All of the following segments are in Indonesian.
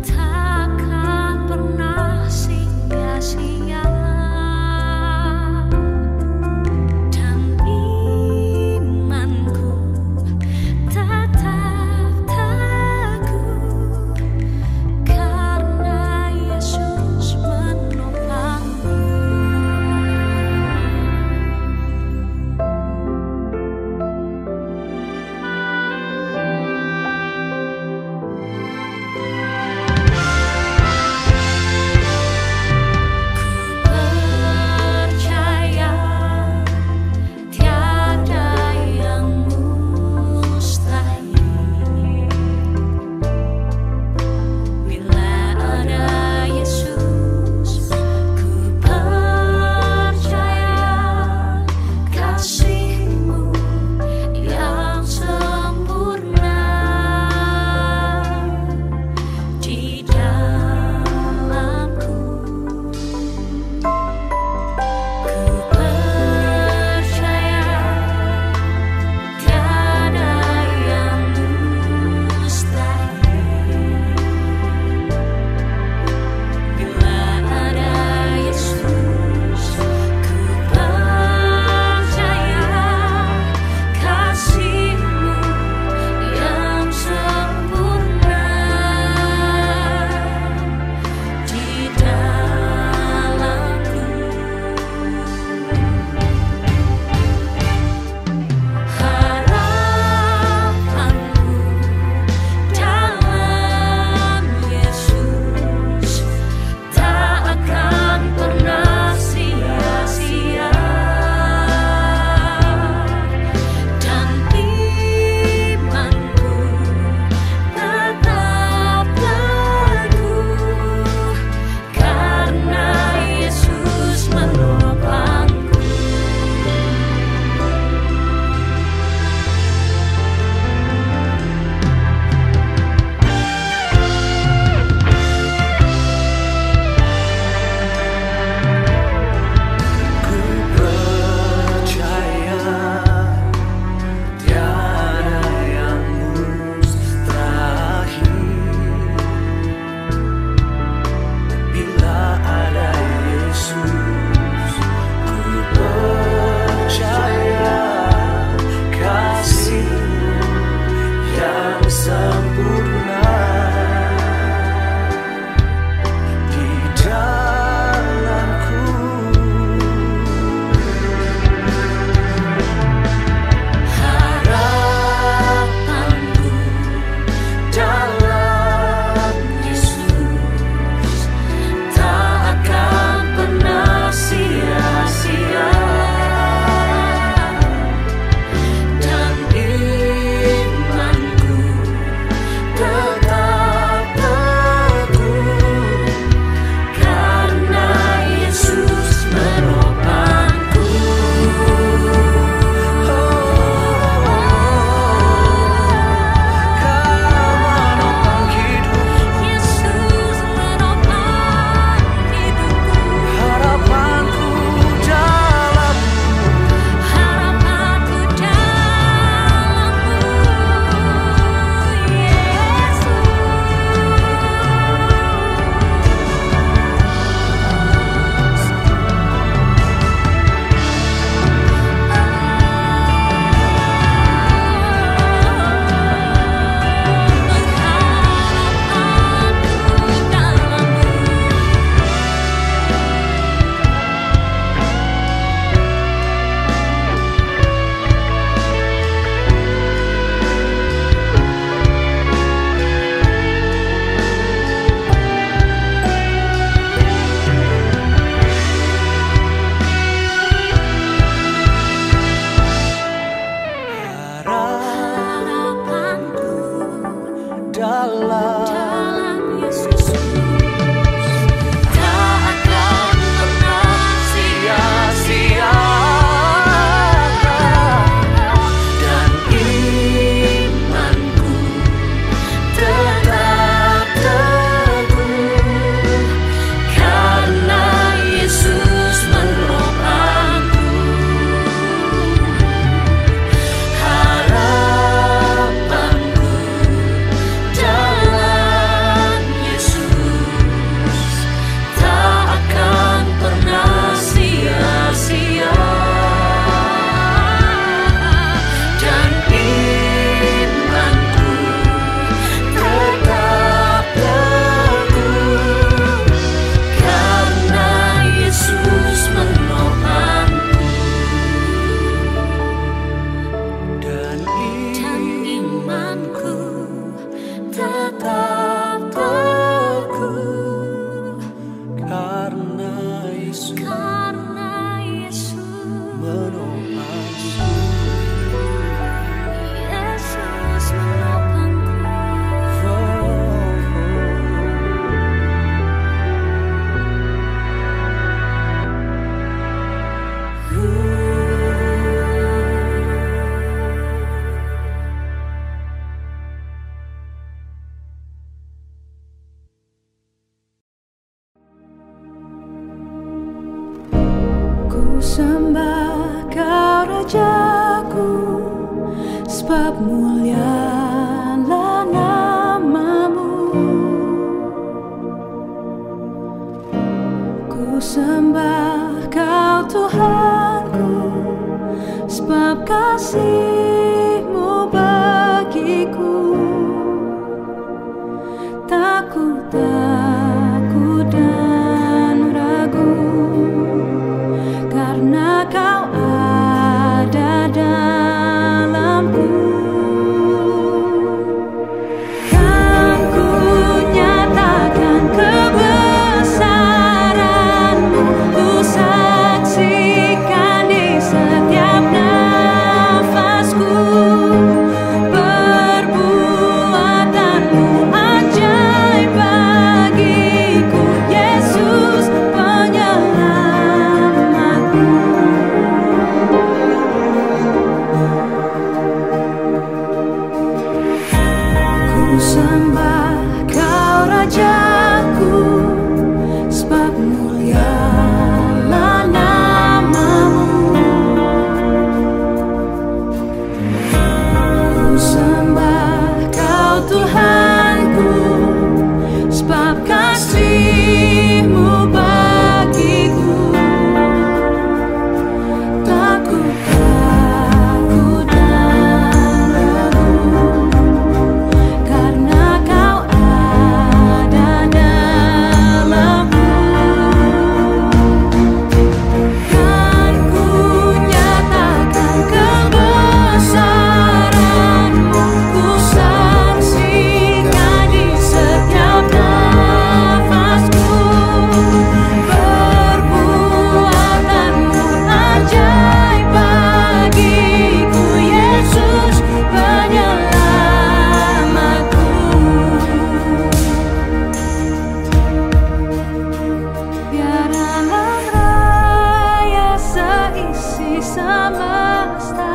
Takkan pernah sia-sia. Ku sembah Kau Rajaku, sebab mulialah nama-Mu. Ku sembah Kau Tuhanku, sebab kasih-Mu bagiku. Tak ku takut dan ragu, karena Kau ada dalamku. Kan ku nyatakan kebesaran-Mu, ku saksikan di setiap nafasku. Perbuatan-Mu ajaib bagiku, Yesus penyelamatku. Ku sembah Kau Rajaku, sebab mulialah nama-Mu. Ku sembah Kau Tuhanku, sebab kasih-Mu bagiku. Tak ku takut dan ragu, karena Kau ada dalamku. Kan ku nyatakan kebesaran-Mu, ku saksikan di setiap nafasku. Perbuatan-Mu ajaib bagiku, Yesus penyelamatku. Biar alam raya seisi semesta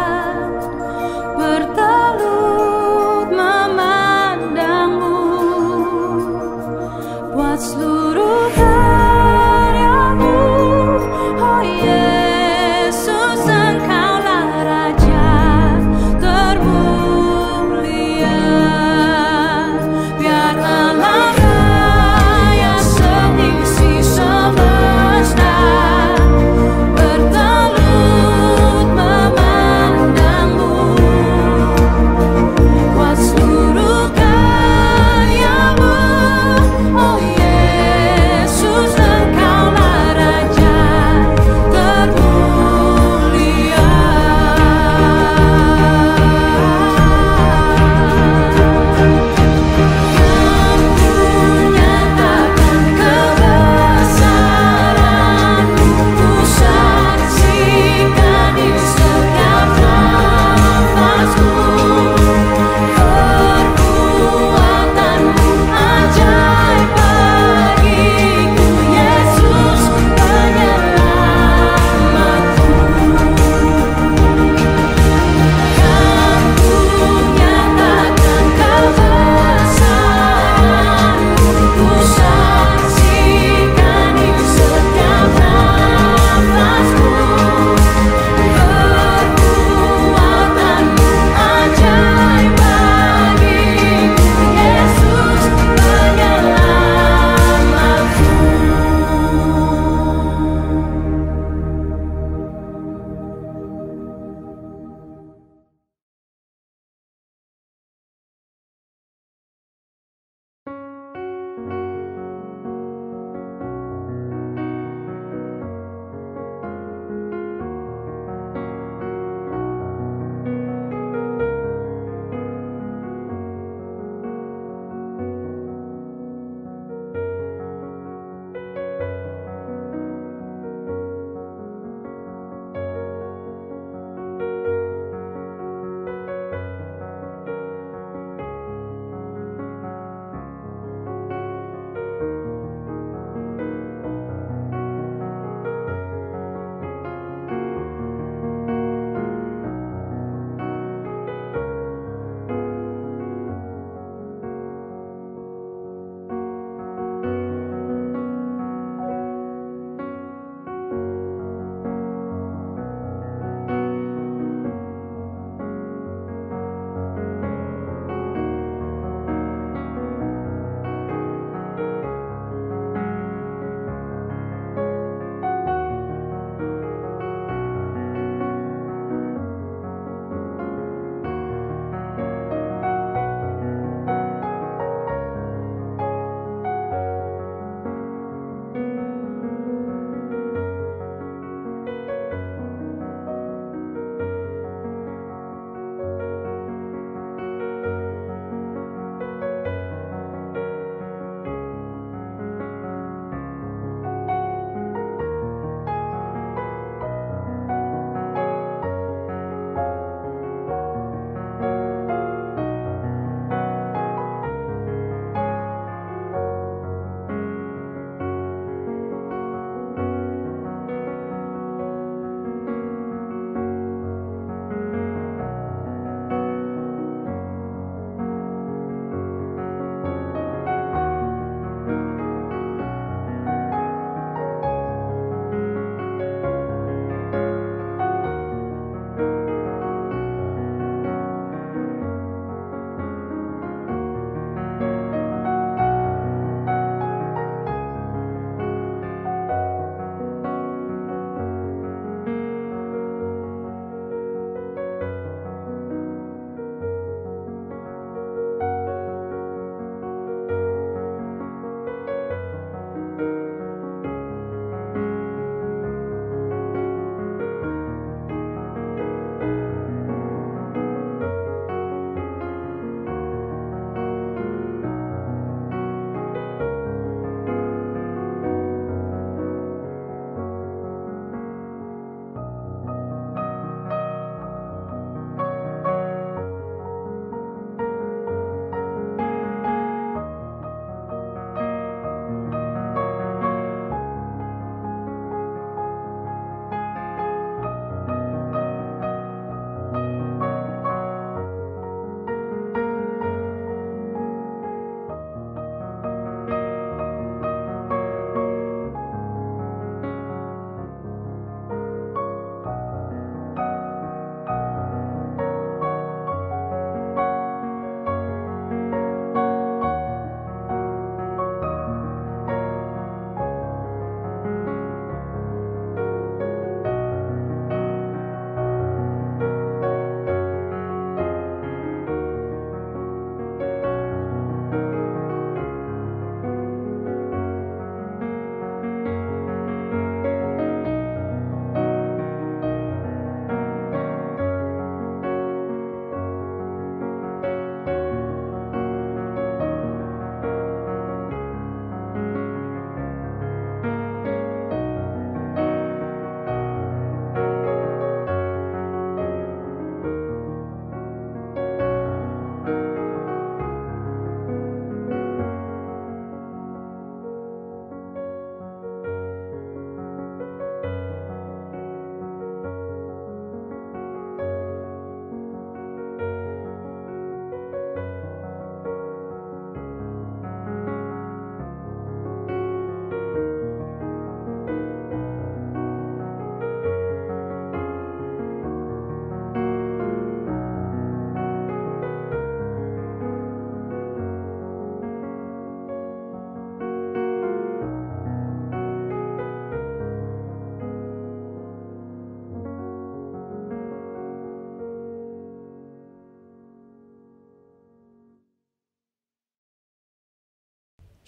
bertelut memandang-Mu. Buat seluruh karya-Mu, oh Yesus, Engkaulah Raja termulia. Biar alam raya seisi semesta bertelut memandang-Mu.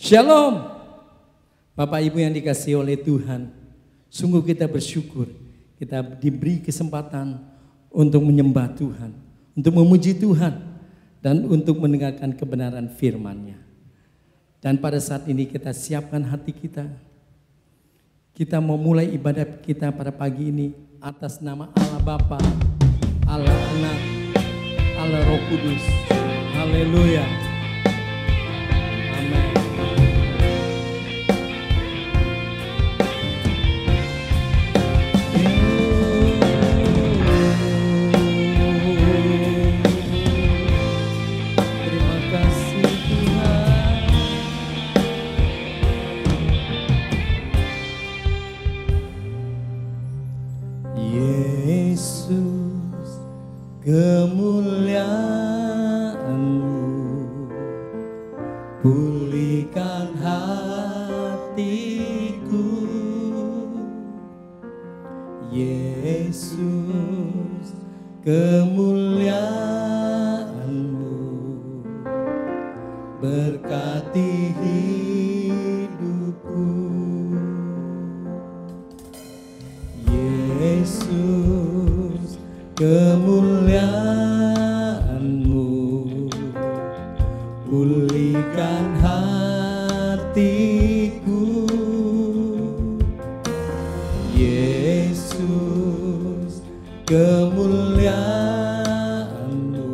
Shalom. Bapak Ibu yang dikasihi oleh Tuhan, sungguh kita bersyukur kita diberi kesempatan untuk menyembah Tuhan, untuk memuji Tuhan, dan untuk mendengarkan kebenaran firman-Nya. Dan pada saat ini kita siapkan hati kita. Kita mau mulai ibadah kita pada pagi ini atas nama Allah Bapa, Allah Anak, Allah Roh Kudus. Haleluya. Amin. Terima kasih Tuhan. Yesus, kemuliaan-Mu pulihkan hatiku. Yesus, kemuliaan-Mu berkati hidupku. Yesus, kemuliaan-Mu pulihkan hatiku. Yesus, kemuliaan-Mu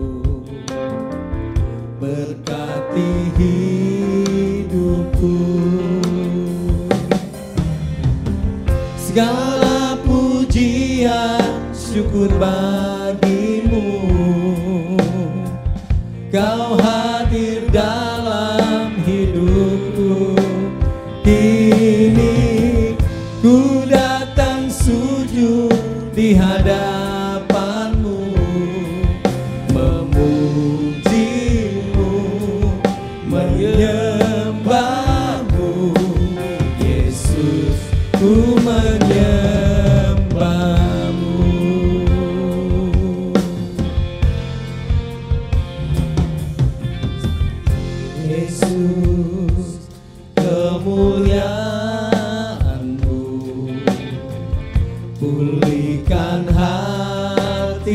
berkati hidupku. Segala pujian syukur bagi-Mu, Kau hadir dalam hidupku. Kini ku datang sujud di hadapan-Mu, memuji-Mu, menyembah-Mu. Yesus, ku menyembah-Mu. Yesus, kemuliaan-Mu pulihkan hatiku.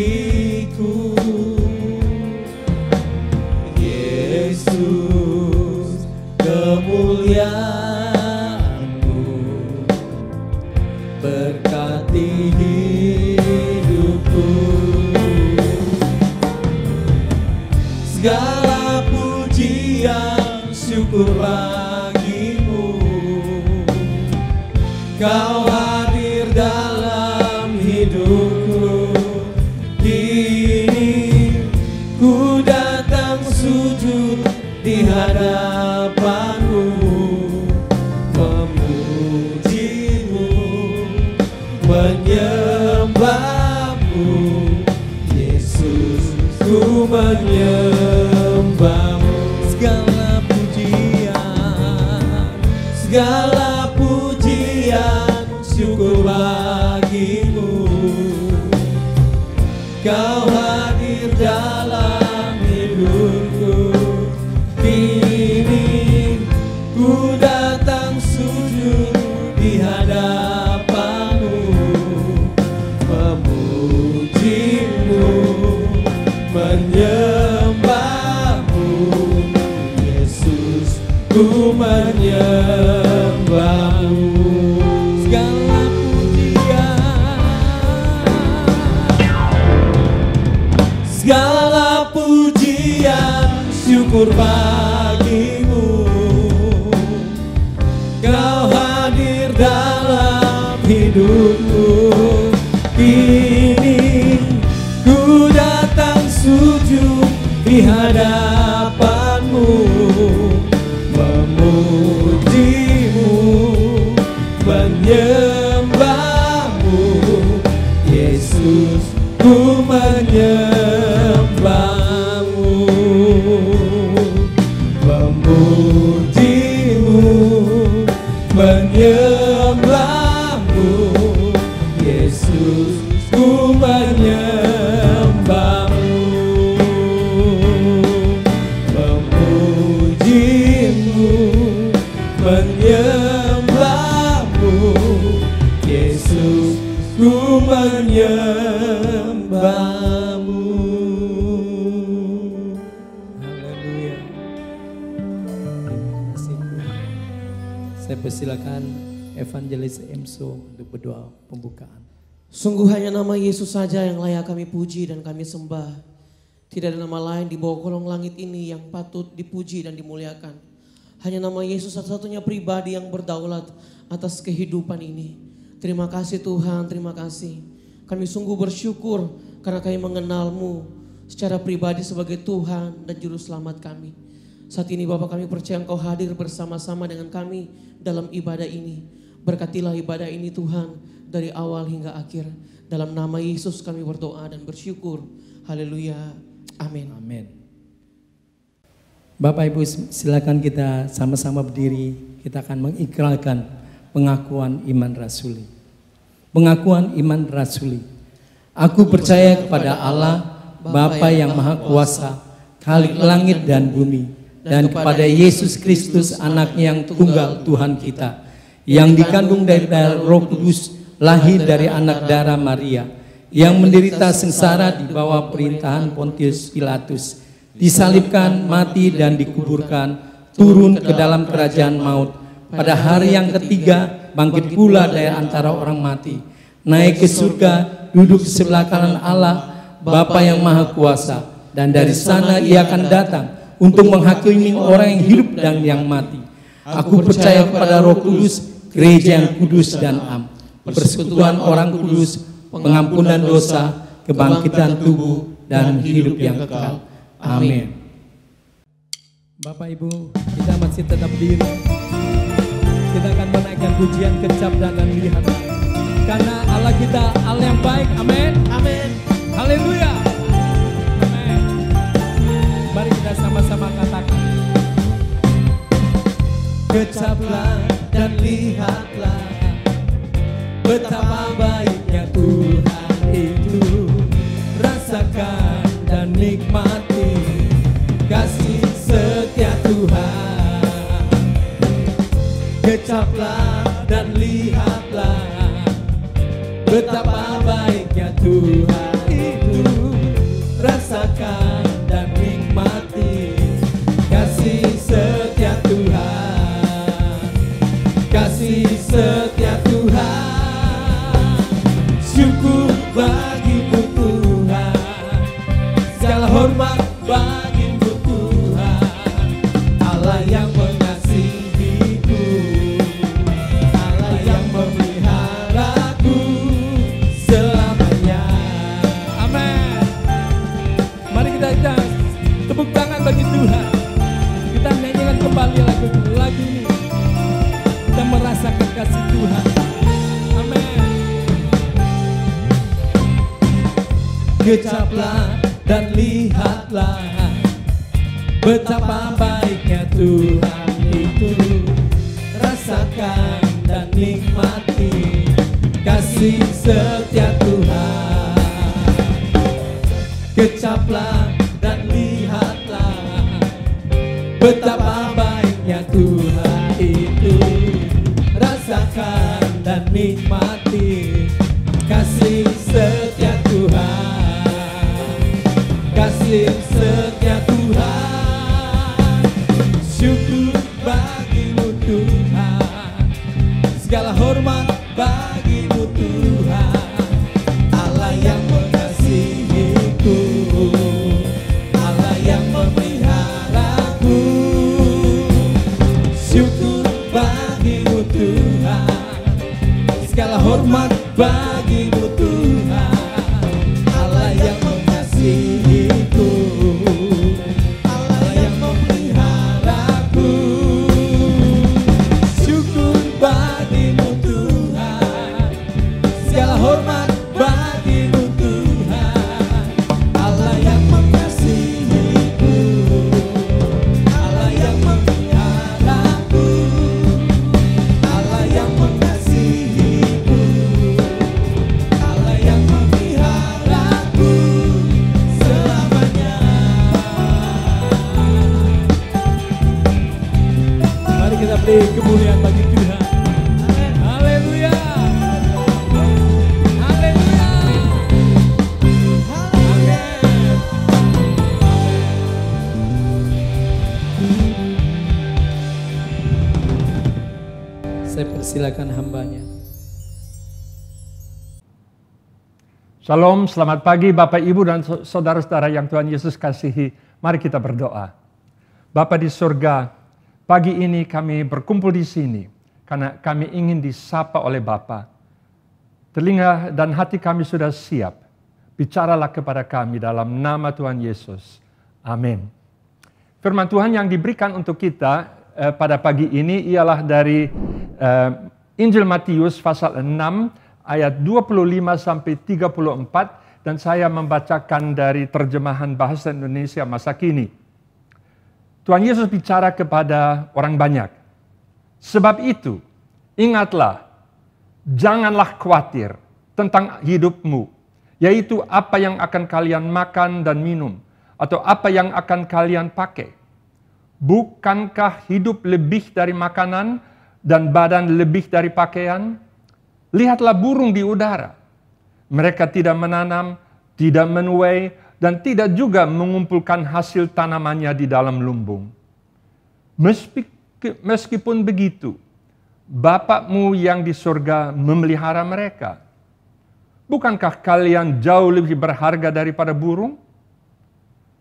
Yesus, kemuliaan-Mu berkati hidupku. Segala pujian syukur bagi-Mu, Kau hadir dalam hidupku. Kini ku datang sujud di hadapan-Mu, memuji-Mu, menyembah-Mu. Yesus, ku menyembah-Mu. Segala pujian syukur bagi-Mu, Kau hadir dalam hidupku. Kini ku datang sujud di hadapan-Mu, memuji-Mu, menyembah-Mu. Yesus, ku menyembah-Mu. Segala pujian, segala pujian syukur bagi-Mu, Kau hadir dalam hidupku. Kini ku datang sujud di hadapan-Mu, memuji-Mu, menyembah-Mu. Yesus, ku menyembah-Mu, memuji-Mu, menyembah-Mu. Yesus, ku menyembah-Mu, memuji-Mu, menyembahmu. Haleluya. Terima kasih Tuhan. Saya persilakan Evangelis Emso untuk berdoa pembukaan. Sungguh hanya nama Yesus saja yang layak kami puji dan kami sembah. Tidak ada nama lain di bawah kolong langit ini yang patut dipuji dan dimuliakan. Hanya nama Yesus satu-satunya pribadi yang berdaulat atas kehidupan ini. Terima kasih Tuhan, terima kasih. Kami sungguh bersyukur karena kami mengenal-Mu secara pribadi sebagai Tuhan dan Juru Selamat kami. Saat ini Bapa, kami percaya Engkau hadir bersama-sama dengan kami dalam ibadah ini. Berkatilah ibadah ini Tuhan dari awal hingga akhir. Dalam nama Yesus kami berdoa dan bersyukur. Haleluya. Amin. Amin. Bapak Ibu silakan kita sama-sama berdiri. Kita akan mengikrarkan pengakuan iman rasuli. Pengakuan iman rasuli. Aku percaya kepada Allah, Bapa yang Maha Kuasa, Khalik langit dan bumi, dan kepada Yesus Kristus anaknya yang tunggal Tuhan kita, yang dikandung dari Roh Kudus, lahir dari anak darah Maria, yang menderita sengsara di bawah perintahan Pontius Pilatus, disalibkan, mati dan dikuburkan, turun ke dalam kerajaan maut, pada hari yang ketiga bangkit pula dari antara orang mati, naik ke surga, duduk di sebelah kanan Allah, Bapa yang Maha Kuasa, dan dari sana Ia akan datang untuk menghakimi orang yang hidup dan yang mati. Aku percaya kepada Roh Kudus, gereja yang kudus dan am, persekutuan orang kudus, pengampunan dosa, kebangkitan tubuh, dan hidup yang kekal. Amin. Bapak Ibu, kita masih tetap diri. Kita akan menaikkan pujian kecap dan lihat. Karena Allah kita Allah yang baik. Amin. Amin. Haleluya. Amin. Mari kita sama-sama katakan. Kecaplah dan lihatlah betapa baiknya Tuhan itu. Rasakan dan nikmati kasih setia Tuhan. Kecaplah dan lihatlah betapa baiknya Tuhan itu. Rasakan dan nikmati kasih setia Tuhan. Kasih setia Tuhan. Syukur bagimu Tuhan, segala hormat bagimu Tuhan. Allah yang mengasihiku, Allah yang memeliharaku selamanya. Amin. Mari kita tepuk tangan bagi Tuhan. Kita nyanyikan kembali lagu ini. Kita merasakan kasih Tuhan. Amin. Kecaplah dan lihatlah betapa baiknya Tuhan itu. Rasakan dan nikmati kasih setia Tuhan. Kecaplah dan lihatlah betapa baiknya Tuhan itu. Rasakan dan nikmati kasih setia Tuhan. Kasih setia Tuhan. Syukur bagimu Tuhan, segala hormat bagimu Tuhan. Allah yang mengasihiku, Allah yang memeliharaku. Syukur bagimu Tuhan, segala hormat bagimu Tuhan. Allah yang mengasihiku, Allah yang memeliharaku. Syukur bagimu Tuhan, segala hormat bagimu Tuhan. Allah yang mengasihiku, Allah yang memeliharaku. Allah yang mengasihiku, Allah yang memeliharaku selamanya. Mari kita beri kemuliaan bagi Tuhan. Haleluya. Haleluya. Silakan hambanya. Shalom, selamat pagi Bapak, Ibu, dan saudara-saudara yang Tuhan Yesus kasihi. Mari kita berdoa. Bapa di surga, pagi ini kami berkumpul di sini karena kami ingin disapa oleh Bapa. Telinga dan hati kami sudah siap. Bicaralah kepada kami dalam nama Tuhan Yesus. Amin. Firman Tuhan yang diberikan untuk kita pada pagi ini ialah dari Injil Matius pasal 6 ayat 25 sampai 34, dan saya membacakan dari terjemahan bahasa Indonesia masa kini. Tuhan Yesus bicara kepada orang banyak. Sebab itu, ingatlah, janganlah khawatir tentang hidupmu, yaitu apa yang akan kalian makan dan minum, atau apa yang akan kalian pakai. Bukankah hidup lebih dari makanan dan badan lebih dari pakaian? Lihatlah burung di udara. Mereka tidak menanam, tidak menuai, dan tidak juga mengumpulkan hasil tanamannya di dalam lumbung. Meskipun begitu, Bapakmu yang di surga memelihara mereka. Bukankah kalian jauh lebih berharga daripada burung?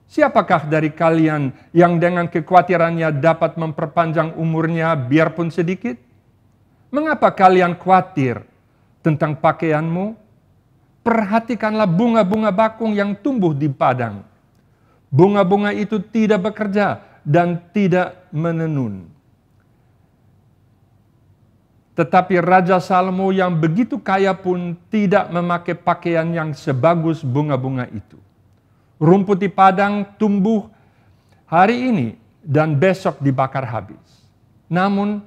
Siapakah dari kalian yang dengan kekhawatirannya dapat memperpanjang umurnya biarpun sedikit? Mengapa kalian khawatir tentang pakaianmu? Perhatikanlah bunga-bunga bakung yang tumbuh di padang. Bunga-bunga itu tidak bekerja dan tidak menenun. Tetapi Raja Salomo yang begitu kaya pun tidak memakai pakaian yang sebagus bunga-bunga itu. Rumput di padang tumbuh hari ini dan besok dibakar habis. Namun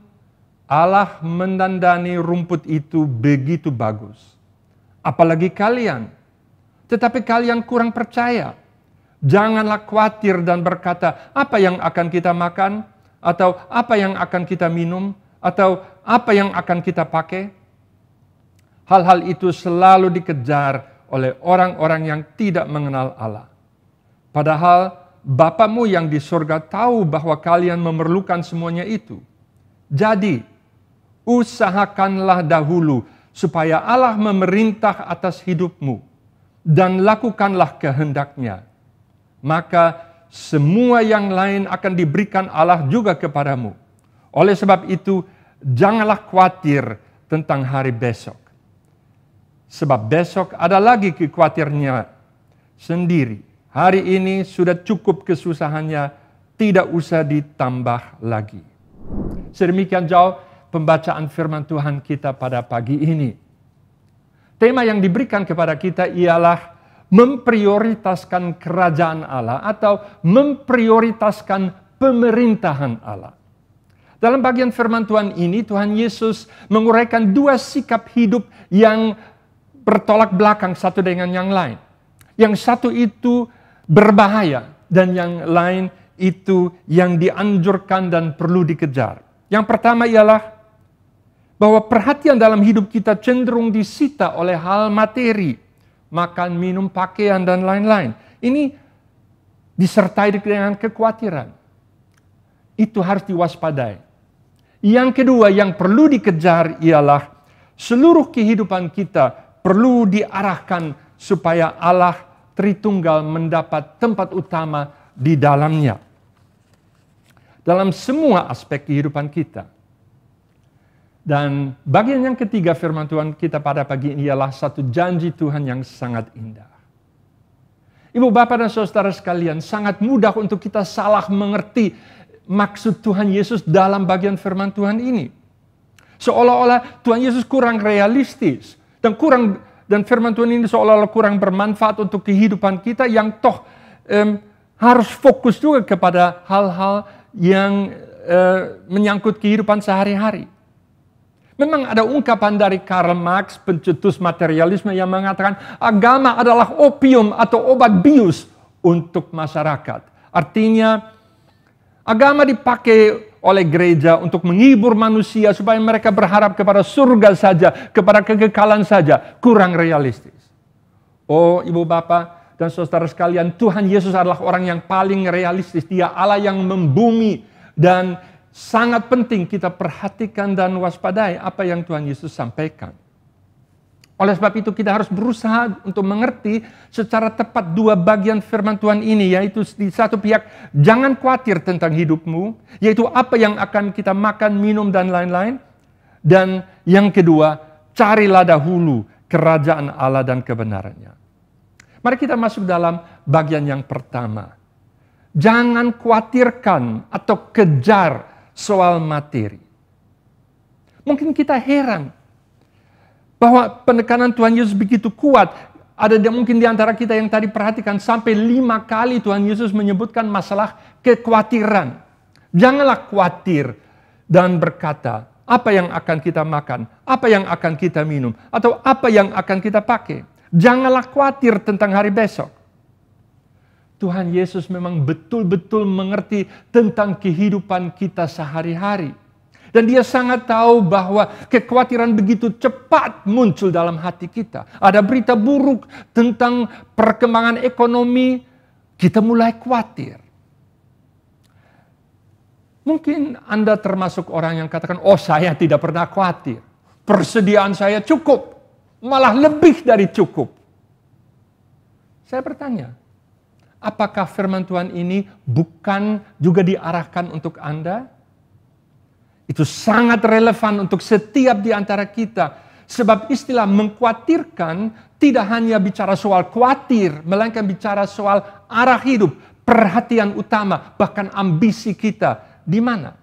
Allah mendandani rumput itu begitu bagus. Apalagi kalian. Tetapi kalian kurang percaya. Janganlah khawatir dan berkata, apa yang akan kita makan? Atau apa yang akan kita minum? Atau apa yang akan kita pakai? Hal-hal itu selalu dikejar oleh orang-orang yang tidak mengenal Allah. Padahal Bapakmu yang di surga tahu bahwa kalian memerlukan semuanya itu. Jadi, usahakanlah dahulu supaya Allah memerintah atas hidupmu dan lakukanlah kehendaknya. Maka semua yang lain akan diberikan Allah juga kepadamu. Oleh sebab itu, janganlah khawatir tentang hari besok. Sebab besok ada lagi kekhawatirnya sendiri. Hari ini sudah cukup kesusahannya, tidak usah ditambah lagi. Sedemikian jauh pembacaan firman Tuhan kita pada pagi ini. Tema yang diberikan kepada kita ialah memprioritaskan kerajaan Allah atau memprioritaskan pemerintahan Allah. Dalam bagian firman Tuhan ini, Tuhan Yesus menguraikan dua sikap hidup yang bertolak belakang satu dengan yang lain. Yang satu itu berbahaya dan yang lain itu yang dianjurkan dan perlu dikejar. Yang pertama ialah bahwa perhatian dalam hidup kita cenderung disita oleh hal materi, makan, minum, pakaian, dan lain-lain. Ini disertai dengan kekhawatiran. Itu harus diwaspadai. Yang kedua yang perlu dikejar ialah seluruh kehidupan kita perlu diarahkan supaya Allah Tritunggal mendapat tempat utama di dalamnya. Dalam semua aspek kehidupan kita. Dan bagian yang ketiga firman Tuhan kita pada pagi ini ialah satu janji Tuhan yang sangat indah. Ibu, bapak, dan saudara sekalian, sangat mudah untuk kita salah mengerti maksud Tuhan Yesus dalam bagian firman Tuhan ini. Seolah-olah Tuhan Yesus kurang realistis dan firman Tuhan ini seolah-olah kurang bermanfaat untuk kehidupan kita yang toh harus fokus juga kepada hal-hal yang menyangkut kehidupan sehari-hari. Memang ada ungkapan dari Karl Marx, pencetus materialisme, yang mengatakan agama adalah opium atau obat bius untuk masyarakat. Artinya agama dipakai oleh gereja untuk menghibur manusia supaya mereka berharap kepada surga saja, kepada kekekalan saja. Kurang realistis. Oh, ibu bapak dan saudara sekalian, Tuhan Yesus adalah orang yang paling realistis. Dia Allah yang membumi dan sangat penting kita perhatikan dan waspadai apa yang Tuhan Yesus sampaikan. Oleh sebab itu kita harus berusaha untuk mengerti secara tepat dua bagian firman Tuhan ini, yaitu di satu pihak jangan khawatir tentang hidupmu, yaitu apa yang akan kita makan, minum, dan lain-lain. Dan yang kedua, carilah dahulu kerajaan Allah dan kebenarannya. Mari kita masuk dalam bagian yang pertama. Jangan khawatirkan atau kejar soal materi. Mungkin kita heran bahwa penekanan Tuhan Yesus begitu kuat. Ada mungkin di antara kita yang tadi perhatikan sampai 5 kali Tuhan Yesus menyebutkan masalah kekhawatiran. Janganlah khawatir dan berkata, apa yang akan kita makan, apa yang akan kita minum, atau apa yang akan kita pakai. Janganlah khawatir tentang hari besok. Tuhan Yesus memang betul-betul mengerti tentang kehidupan kita sehari-hari. Dan dia sangat tahu bahwa kekhawatiran begitu cepat muncul dalam hati kita. Ada berita buruk tentang perkembangan ekonomi, kita mulai khawatir. Mungkin Anda termasuk orang yang katakan, oh saya tidak pernah khawatir. Persediaan saya cukup, malah lebih dari cukup. Saya bertanya, apakah firman Tuhan ini bukan juga diarahkan untuk Anda? Itu sangat relevan untuk setiap di antara kita. Sebab istilah mengkhawatirkan tidak hanya bicara soal khawatir, melainkan bicara soal arah hidup, perhatian utama, bahkan ambisi kita di mana.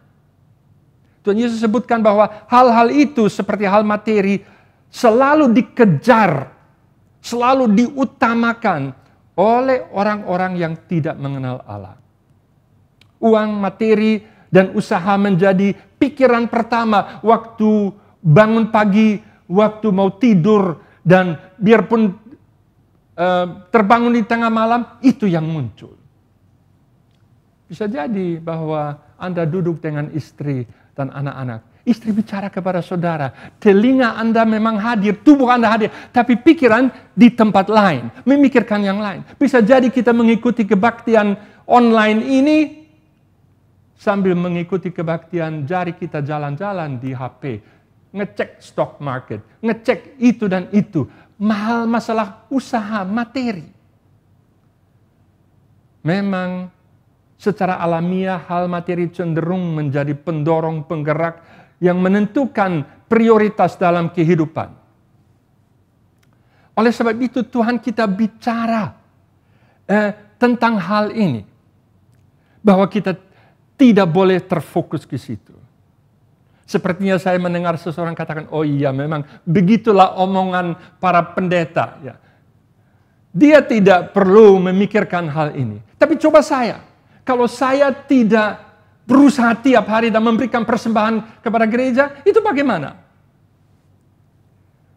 Tuhan Yesus sebutkan bahwa hal-hal itu seperti hal materi selalu dikejar, selalu diutamakan oleh orang-orang yang tidak mengenal Allah. Uang, materi, dan usaha menjadi pikiran pertama waktu bangun pagi, waktu mau tidur, dan biarpun terbangun di tengah malam, itu yang muncul. Bisa jadi bahwa Anda duduk dengan istri dan anak-anak. Istri bicara kepada saudara, telinga Anda memang hadir, tubuh Anda hadir, tapi pikiran di tempat lain, memikirkan yang lain. Bisa jadi kita mengikuti kebaktian online ini, sambil mengikuti kebaktian jari kita jalan-jalan di HP, ngecek stock market, ngecek itu dan itu, masalah usaha materi. Memang secara alamiah hal materi cenderung menjadi pendorong penggerak yang menentukan prioritas dalam kehidupan. Oleh sebab itu Tuhan kita bicara tentang hal ini. Bahwa kita tidak boleh terfokus ke situ. Sepertinya saya mendengar seseorang katakan, oh iya memang begitulah omongan para pendeta. Ya. Dia tidak perlu memikirkan hal ini. Tapi coba saya, kalau saya tidak berusaha tiap hari dan memberikan persembahan kepada gereja, itu bagaimana?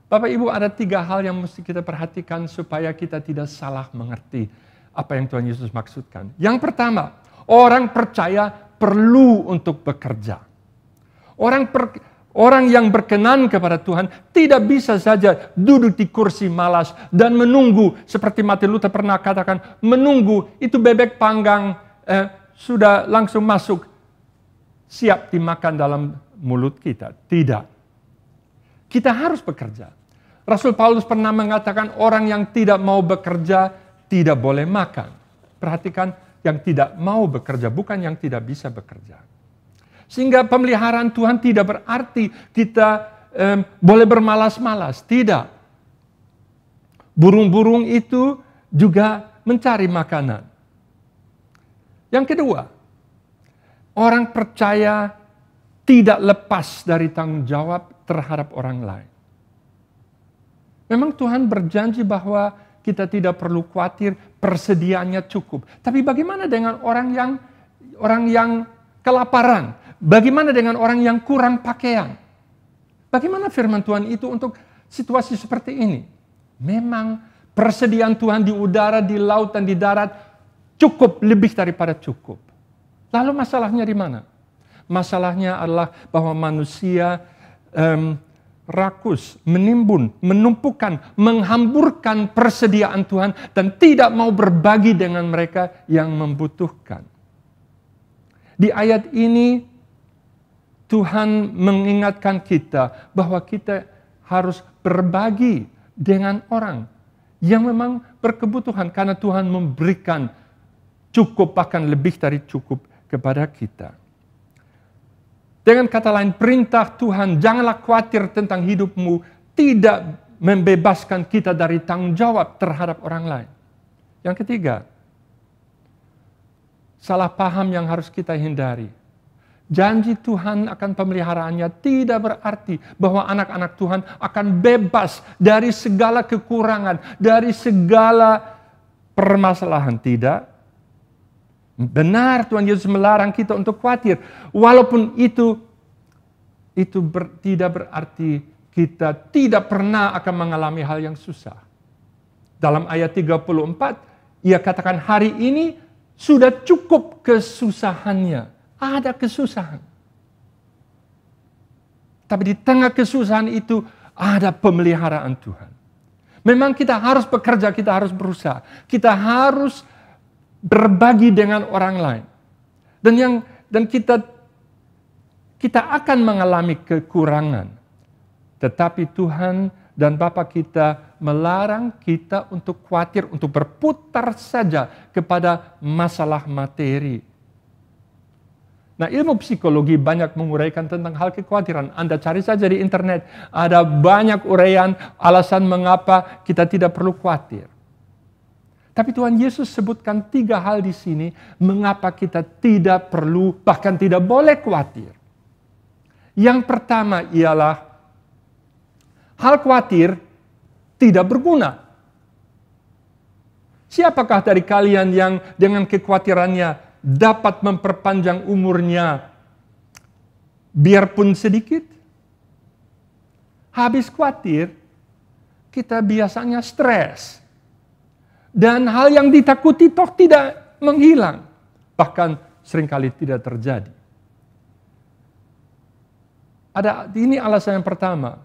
Bapak Ibu, ada 3 hal yang mesti kita perhatikan supaya kita tidak salah mengerti apa yang Tuhan Yesus maksudkan. Yang pertama, orang percaya perlu untuk bekerja. Orang yang berkenan kepada Tuhan tidak bisa saja duduk di kursi malas dan menunggu, seperti Martin Luther pernah katakan, menunggu itu bebek panggang sudah langsung masuk, siap dimakan dalam mulut kita. Tidak. Kita harus bekerja. Rasul Paulus pernah mengatakan orang yang tidak mau bekerja tidak boleh makan. Perhatikan, yang tidak mau bekerja, bukan yang tidak bisa bekerja. Sehingga pemeliharaan Tuhan tidak berarti kita boleh bermalas-malas. Tidak. Burung-burung itu juga mencari makanan. Yang kedua, orang percaya tidak lepas dari tanggung jawab terhadap orang lain. Memang Tuhan berjanji bahwa kita tidak perlu khawatir, persediaannya cukup. Tapi bagaimana dengan orang yang kelaparan? Bagaimana dengan orang yang kurang pakaian? Bagaimana firman Tuhan itu untuk situasi seperti ini? Memang persediaan Tuhan di udara, di laut, dan di darat cukup, lebih daripada cukup. Lalu masalahnya di mana? Masalahnya adalah bahwa manusia rakus, menimbun, menumpukan, menghamburkan persediaan Tuhan dan tidak mau berbagi dengan mereka yang membutuhkan. Di ayat ini Tuhan mengingatkan kita bahwa kita harus berbagi dengan orang yang memang berkebutuhan, karena Tuhan memberikan cukup, bahkan lebih dari cukup kepada kita. Dengan kata lain, perintah Tuhan, janganlah khawatir tentang hidupmu, tidak membebaskan kita dari tanggung jawab terhadap orang lain. Yang ketiga, salah paham yang harus kita hindari. Janji Tuhan akan pemeliharaannya tidak berarti bahwa anak-anak Tuhan akan bebas dari segala kekurangan, dari segala permasalahan. Tidak. Benar, Tuhan Yesus melarang kita untuk khawatir. Walaupun itu tidak berarti kita tidak pernah akan mengalami hal yang susah. Dalam ayat 34, ia katakan hari ini sudah cukup kesusahannya. Ada kesusahan. Tapi di tengah kesusahan itu ada pemeliharaan Tuhan. Memang kita harus bekerja, kita harus berusaha. Kita harus berbagi dengan orang lain. Dan kita akan mengalami kekurangan. Tetapi Tuhan dan Bapa kita melarang kita untuk khawatir, untuk berputar saja kepada masalah materi. Nah, ilmu psikologi banyak menguraikan tentang hal kekhawatiran. Anda cari saja di internet, ada banyak uraian alasan mengapa kita tidak perlu khawatir. Tapi Tuhan Yesus sebutkan 3 hal di sini mengapa kita tidak perlu, bahkan tidak boleh khawatir. Yang pertama ialah hal khawatir tidak berguna. Siapakah dari kalian yang dengan kekhawatirannya dapat memperpanjang umurnya biarpun sedikit? Habis khawatir, kita biasanya stres. Dan hal yang ditakuti toh tidak menghilang. Bahkan seringkali tidak terjadi. Ini alasan yang pertama,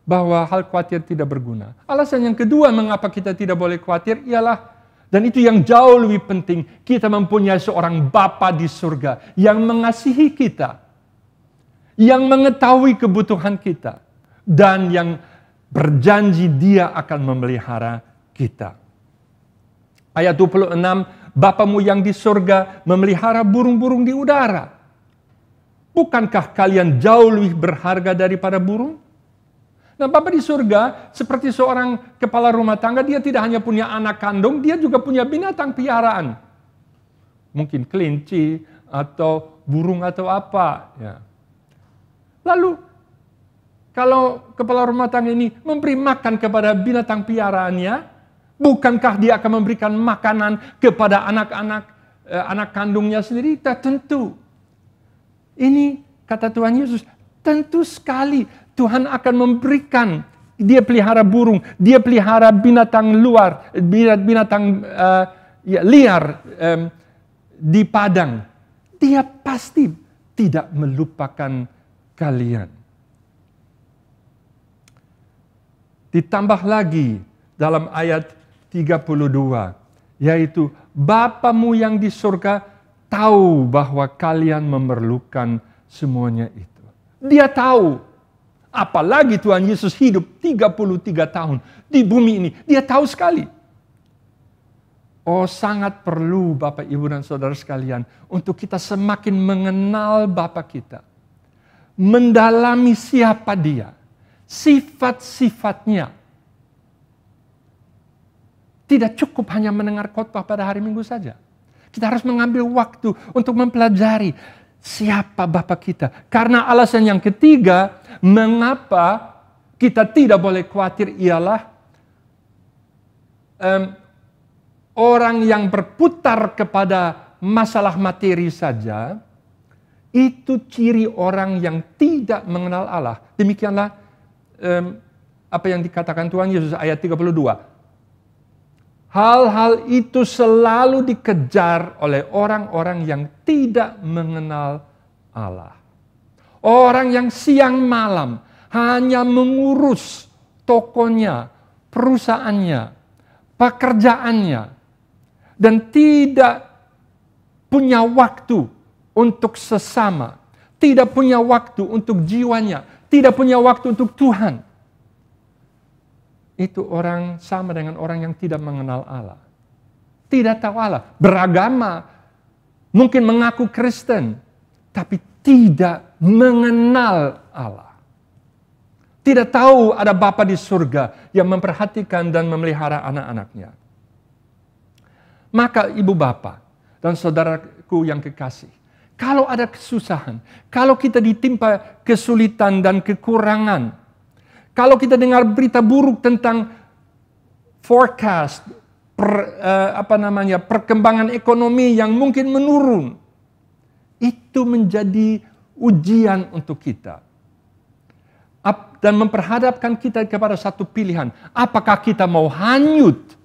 bahwa hal khawatir tidak berguna. Alasan yang kedua mengapa kita tidak boleh khawatir ialah, dan itu yang jauh lebih penting, kita mempunyai seorang Bapa di surga yang mengasihi kita, yang mengetahui kebutuhan kita, dan yang berjanji Dia akan memelihara kita. Ayat 26, Bapamu yang di surga memelihara burung-burung di udara. Bukankah kalian jauh lebih berharga daripada burung? Nah, Bapa di surga seperti seorang kepala rumah tangga, dia tidak hanya punya anak kandung, dia juga punya binatang piaraan. Mungkin kelinci atau burung atau apa. Ya. Lalu, kalau kepala rumah tangga ini memberi makan kepada binatang piaraannya, bukankah dia akan memberikan makanan kepada anak kandungnya sendiri? Tentu. Ini kata Tuhan Yesus, tentu sekali Tuhan akan memberikan. Dia pelihara burung, dia pelihara binatang luar, binatang liar di padang. Dia pasti tidak melupakan kalian. Ditambah lagi dalam ayat 32, yaitu Bapamu yang di surga tahu bahwa kalian memerlukan semuanya itu. Dia tahu. Apalagi Tuhan Yesus hidup 33 tahun di bumi ini. Dia tahu sekali. Oh, sangat perlu Bapak, Ibu, dan Saudara sekalian untuk kita semakin mengenal Bapa kita. Mendalami siapa Dia. Sifat-sifatnya. Tidak cukup hanya mendengar khotbah pada hari Minggu saja. Kita harus mengambil waktu untuk mempelajari siapa Bapa kita. Karena alasan yang ketiga, mengapa kita tidak boleh khawatir ialah orang yang berputar kepada masalah materi saja, itu ciri orang yang tidak mengenal Allah. Demikianlah apa yang dikatakan Tuhan Yesus ayat 32. Hal-hal itu selalu dikejar oleh orang-orang yang tidak mengenal Allah. Orang yang siang malam hanya mengurus tokonya, perusahaannya, pekerjaannya, dan tidak punya waktu untuk sesama, tidak punya waktu untuk jiwanya, tidak punya waktu untuk Tuhan. Itu orang sama dengan orang yang tidak mengenal Allah. Tidak tahu Allah, beragama, mungkin mengaku Kristen, tapi tidak mengenal Allah. Tidak tahu ada Bapa di surga yang memperhatikan dan memelihara anak-anaknya. Maka ibu bapa dan saudaraku yang kekasih, kalau ada kesusahan, kalau kita ditimpa kesulitan dan kekurangan, kalau kita dengar berita buruk tentang forecast, perkembangan ekonomi yang mungkin menurun, itu menjadi ujian untuk kita. Dan memperhadapkan kita kepada satu pilihan. Apakah kita mau hanyut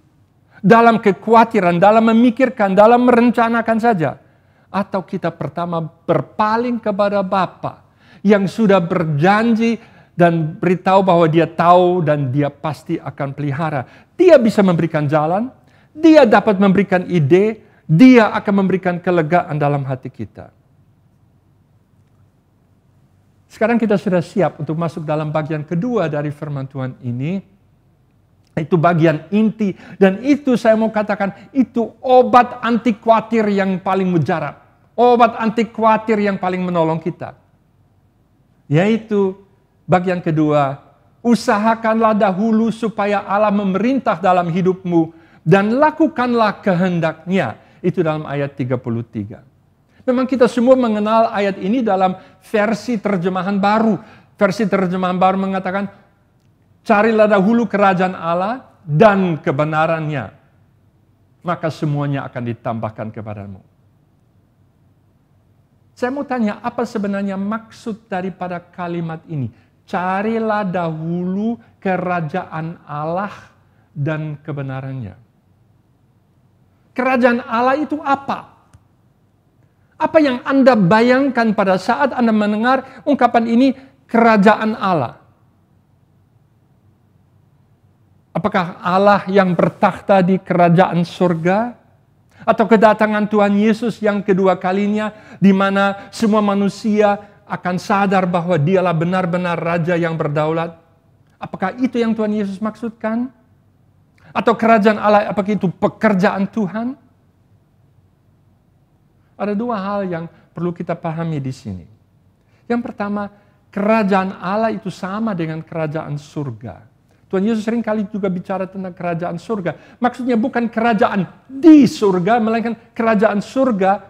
dalam kekhawatiran, dalam memikirkan, dalam merencanakan saja. Atau kita pertama berpaling kepada Bapa yang sudah berjanji dan beritahu bahwa dia tahu dan dia pasti akan pelihara. Dia bisa memberikan jalan, dia dapat memberikan ide, dia akan memberikan kelegaan dalam hati kita. Sekarang kita sudah siap untuk masuk dalam bagian kedua dari firman Tuhan ini. Itu bagian inti. Dan itu saya mau katakan, itu obat anti khawatir yang paling mujarab. Obat anti khawatir yang paling menolong kita. Yaitu bagian kedua, usahakanlah dahulu supaya Allah memerintah dalam hidupmu dan lakukanlah kehendaknya. Itu dalam ayat 33. Memang kita semua mengenal ayat ini dalam versi terjemahan baru. Versi terjemahan baru mengatakan, carilah dahulu kerajaan Allah dan kebenarannya, maka semuanya akan ditambahkan kepadamu. Saya mau tanya, apa sebenarnya maksud daripada kalimat ini? Carilah dahulu kerajaan Allah dan kebenarannya. Kerajaan Allah itu apa? Apa yang Anda bayangkan pada saat Anda mendengar ungkapan ini, kerajaan Allah? Apakah Allah yang bertakhta di kerajaan surga? Atau kedatangan Tuhan Yesus yang kedua kalinya, di mana semua manusia akan sadar bahwa dialah benar-benar Raja yang berdaulat? Apakah itu yang Tuhan Yesus maksudkan? Atau kerajaan Allah, apakah itu pekerjaan Tuhan? Ada dua hal yang perlu kita pahami di sini. Yang pertama, kerajaan Allah itu sama dengan kerajaan surga. Tuhan Yesus sering kali juga bicara tentang kerajaan surga. Maksudnya bukan kerajaan di surga, melainkan kerajaan surga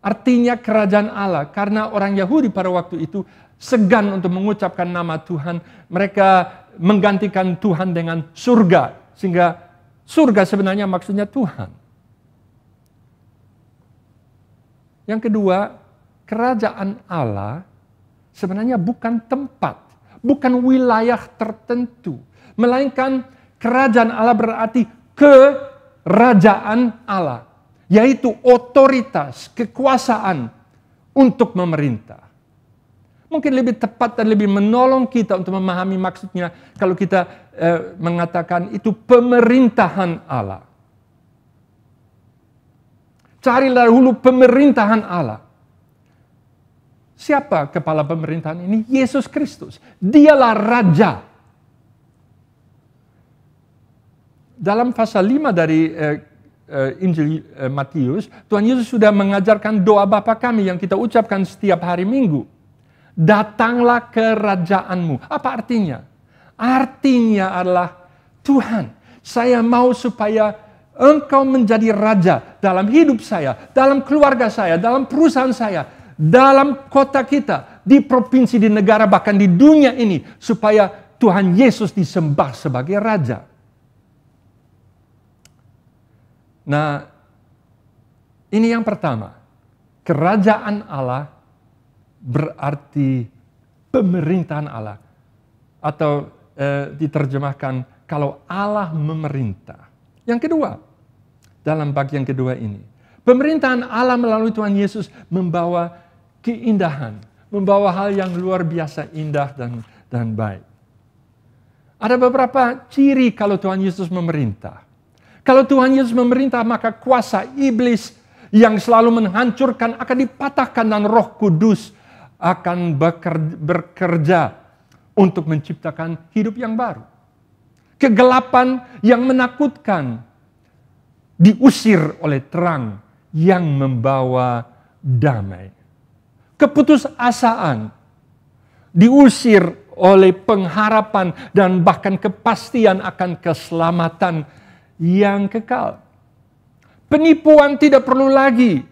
artinya kerajaan Allah. Karena orang Yahudi pada waktu itu segan untuk mengucapkan nama Tuhan. Mereka menggantikan Tuhan dengan surga. Sehingga surga sebenarnya maksudnya Tuhan. Yang kedua, kerajaan Allah sebenarnya bukan tempat. Bukan wilayah tertentu. Melainkan kerajaan Allah berarti kerajaan Allah. Yaitu otoritas, kekuasaan untuk memerintah. Mungkin lebih tepat dan lebih menolong kita untuk memahami maksudnya. Kalau kita mengatakan itu pemerintahan Allah. Carilah dulu pemerintahan Allah. Siapa kepala pemerintahan ini? Yesus Kristus. Dialah Raja. Dalam pasal 5 dari Injil Matius, Tuhan Yesus sudah mengajarkan doa Bapa kami yang kita ucapkan setiap hari Minggu. Datanglah kerajaanmu. Apa artinya? Artinya adalah, Tuhan, saya mau supaya Engkau menjadi Raja dalam hidup saya, dalam keluarga saya, dalam perusahaan saya, dalam kota kita, di provinsi, di negara, bahkan di dunia ini, supaya Tuhan Yesus disembah sebagai Raja. Nah, ini yang pertama. Kerajaan Allah berarti pemerintahan Allah. Atau diterjemahkan, kalau Allah memerintah. Yang kedua, dalam bagian kedua ini, pemerintahan Allah melalui Tuhan Yesus membawa keindahan, membawa hal yang luar biasa indah dan baik. Ada beberapa ciri kalau Tuhan Yesus memerintah. Kalau Tuhan Yesus memerintah, maka kuasa iblis yang selalu menghancurkan akan dipatahkan dan Roh Kudus akan bekerja untuk menciptakan hidup yang baru. Kegelapan yang menakutkan diusir oleh terang yang membawa damai. Keputusasaan diusir oleh pengharapan dan bahkan kepastian akan keselamatan yang kekal. Penipuan tidak perlu lagi.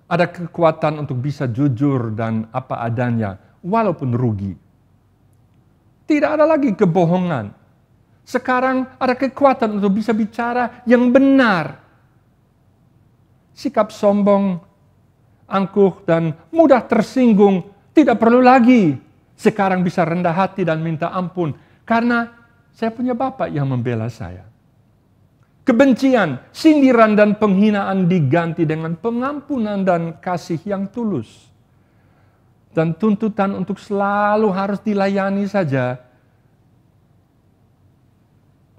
Ada kekuatan untuk bisa jujur dan apa adanya, walaupun rugi. Tidak ada lagi kebohongan. Sekarang ada kekuatan untuk bisa bicara yang benar. Sikap sombong, angkuh, dan mudah tersinggung tidak perlu lagi. Sekarang bisa rendah hati dan minta ampun. Karena saya punya Bapa yang membela saya. Kebencian, sindiran, dan penghinaan diganti dengan pengampunan dan kasih yang tulus. Dan tuntutan untuk selalu harus dilayani saja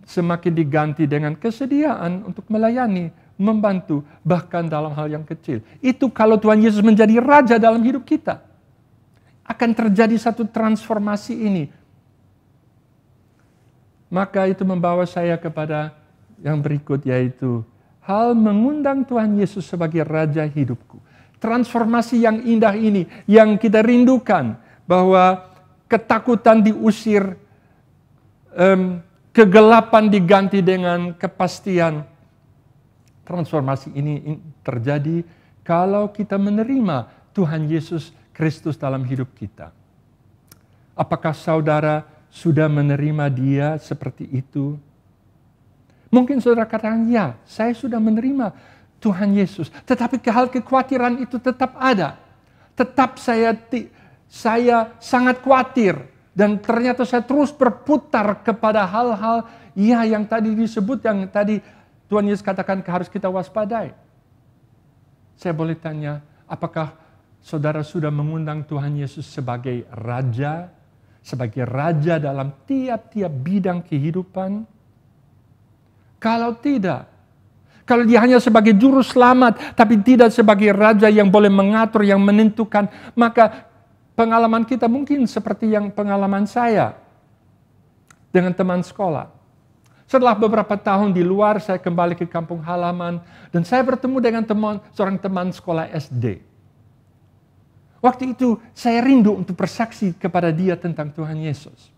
semakin diganti dengan kesediaan untuk melayani, membantu, bahkan dalam hal yang kecil. Itu kalau Tuhan Yesus menjadi Raja dalam hidup kita. Akan terjadi satu transformasi ini. Maka itu membawa saya kepada yang berikut, yaitu hal mengundang Tuhan Yesus sebagai Raja hidupku. Transformasi yang indah ini yang kita rindukan, bahwa ketakutan diusir, kegelapan diganti dengan kepastian. Transformasi ini terjadi kalau kita menerima Tuhan Yesus Kristus dalam hidup kita. Apakah saudara sudah menerima Dia seperti itu? Mungkin saudara katakan, ya, saya sudah menerima Tuhan Yesus. Tetapi hal kekhawatiran itu tetap ada. Tetap saya sangat khawatir. Dan ternyata saya terus berputar kepada hal-hal yang tadi disebut, yang tadi Tuhan Yesus katakan harus kita waspadai. Saya boleh tanya, apakah saudara sudah mengundang Tuhan Yesus sebagai Raja? Sebagai Raja dalam tiap-tiap bidang kehidupan? Kalau tidak, kalau dia hanya sebagai juru selamat, tapi tidak sebagai Raja yang boleh mengatur, yang menentukan, maka pengalaman kita mungkin seperti yang pengalaman saya dengan teman sekolah. Setelah beberapa tahun di luar, saya kembali ke kampung halaman, dan saya bertemu dengan seorang teman sekolah SD. Waktu itu saya rindu untuk bersaksi kepada dia tentang Tuhan Yesus.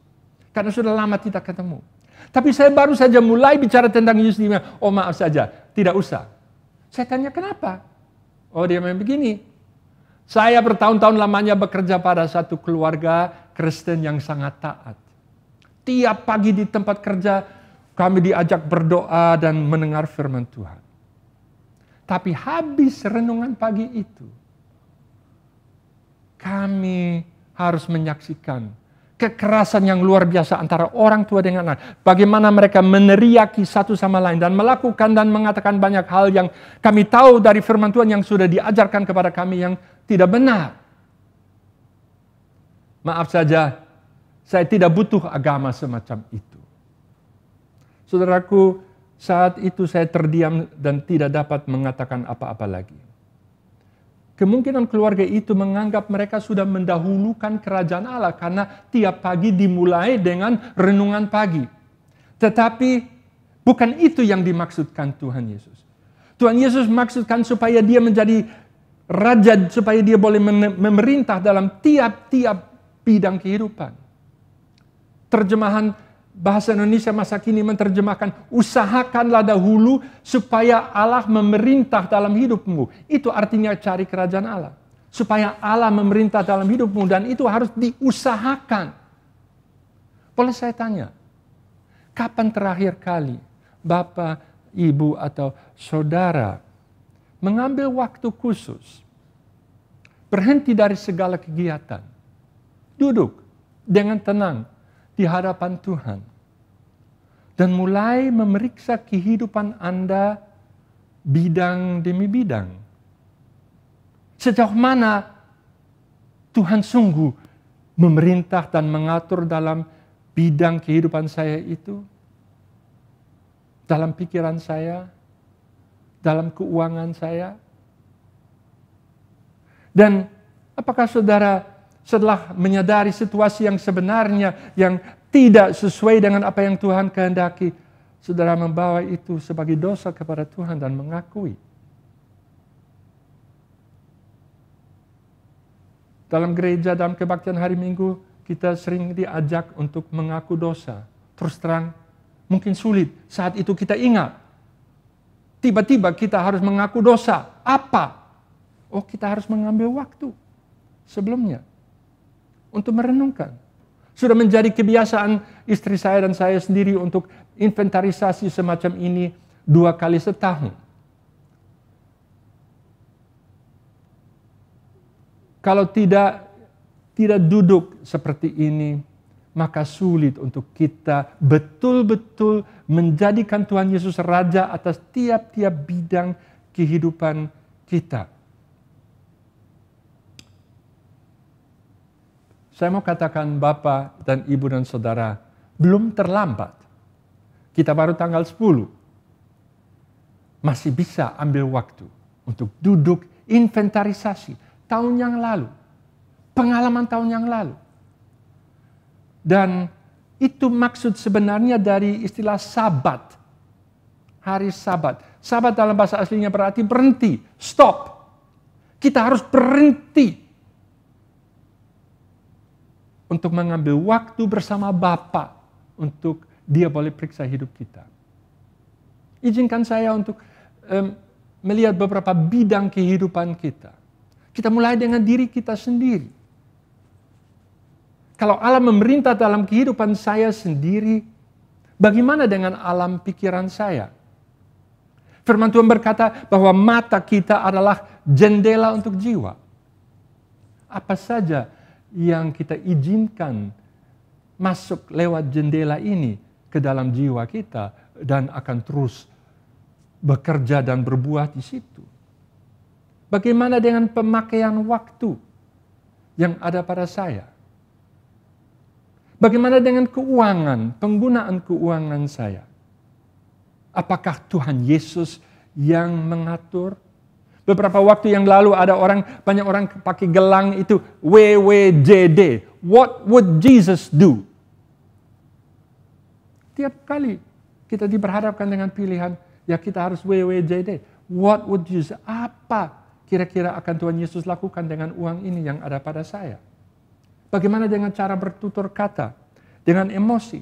Karena sudah lama tidak ketemu. Tapi saya baru saja mulai bicara tentang Yesus. Oh, maaf saja, tidak usah. Saya tanya kenapa? Oh, dia memang begini. Saya bertahun-tahun lamanya bekerja pada satu keluarga Kristen yang sangat taat. Tiap pagi di tempat kerja kami diajak berdoa dan mendengar firman Tuhan. Tapi habis renungan pagi itu, kami harus menyaksikan kekerasan yang luar biasa antara orang tua dengan anak. Bagaimana mereka meneriaki satu sama lain dan melakukan dan mengatakan banyak hal yang kami tahu dari firman Tuhan yang sudah diajarkan kepada kami yang tidak benar. Maaf saja, saya tidak butuh agama semacam itu. Saudaraku, saat itu saya terdiam dan tidak dapat mengatakan apa-apa lagi. Kemungkinan keluarga itu menganggap mereka sudah mendahulukan kerajaan Allah karena tiap pagi dimulai dengan renungan pagi. Tetapi bukan itu yang dimaksudkan Tuhan Yesus. Tuhan Yesus maksudkan supaya dia menjadi Raja, supaya dia boleh memerintah dalam tiap-tiap bidang kehidupan. Terjemahan Bahasa Indonesia masa kini menerjemahkan, usahakanlah dahulu supaya Allah memerintah dalam hidupmu. Itu artinya cari kerajaan Allah. Supaya Allah memerintah dalam hidupmu dan itu harus diusahakan. Boleh saya tanya, kapan terakhir kali Bapak, Ibu, atau Saudara mengambil waktu khusus, berhenti dari segala kegiatan, duduk dengan tenang di hadapan Tuhan, dan mulai memeriksa kehidupan Anda bidang demi bidang. Sejauh mana Tuhan sungguh memerintah dan mengatur dalam bidang kehidupan saya itu? Dalam pikiran saya? Dalam keuangan saya? Dan apakah saudara setelah menyadari situasi yang sebenarnya yang tidak sesuai dengan apa yang Tuhan kehendaki, saudara membawa itu sebagai dosa kepada Tuhan dan mengakui? Dalam gereja, dalam kebaktian hari Minggu, kita sering diajak untuk mengaku dosa. Terus terang, mungkin sulit. Saat itu kita ingat. Tiba-tiba kita harus mengaku dosa. Apa? Oh, kita harus mengambil waktu sebelumnya untuk merenungkan. Sudah menjadi kebiasaan istri saya dan saya sendiri untuk inventarisasi semacam ini 2 kali setahun. Kalau tidak duduk seperti ini, maka sulit untuk kita betul-betul menjadikan Tuhan Yesus Raja atas tiap-tiap bidang kehidupan kita. Saya mau katakan Bapak dan Ibu dan Saudara, belum terlambat. Kita baru tanggal 10. Masih bisa ambil waktu untuk duduk inventarisasi tahun yang lalu. Pengalaman tahun yang lalu. Dan itu maksud sebenarnya dari istilah Sabat. Hari Sabat. Sabat dalam bahasa aslinya berarti berhenti, stop. Kita harus berhenti untuk mengambil waktu bersama Bapa untuk Dia boleh periksa hidup kita. Izinkan saya untuk melihat beberapa bidang kehidupan kita. Kita mulai dengan diri kita sendiri. Kalau Allah memerintah dalam kehidupan saya sendiri, bagaimana dengan alam pikiran saya? Firman Tuhan berkata bahwa mata kita adalah jendela untuk jiwa. Apa saja yang kita izinkan masuk lewat jendela ini ke dalam jiwa kita dan akan terus bekerja dan berbuah di situ. Bagaimana dengan pemakaian waktu yang ada pada saya? Bagaimana dengan keuangan, penggunaan keuangan saya? Apakah Tuhan Yesus yang mengatur? Beberapa waktu yang lalu banyak orang pakai gelang itu WWJD. What would Jesus do? Tiap kali kita diperhadapkan dengan pilihan, ya kita harus WWJD. What would Jesus? Apa kira-kira akan Tuhan Yesus lakukan dengan uang ini yang ada pada saya? Bagaimana dengan cara bertutur kata? Dengan emosi?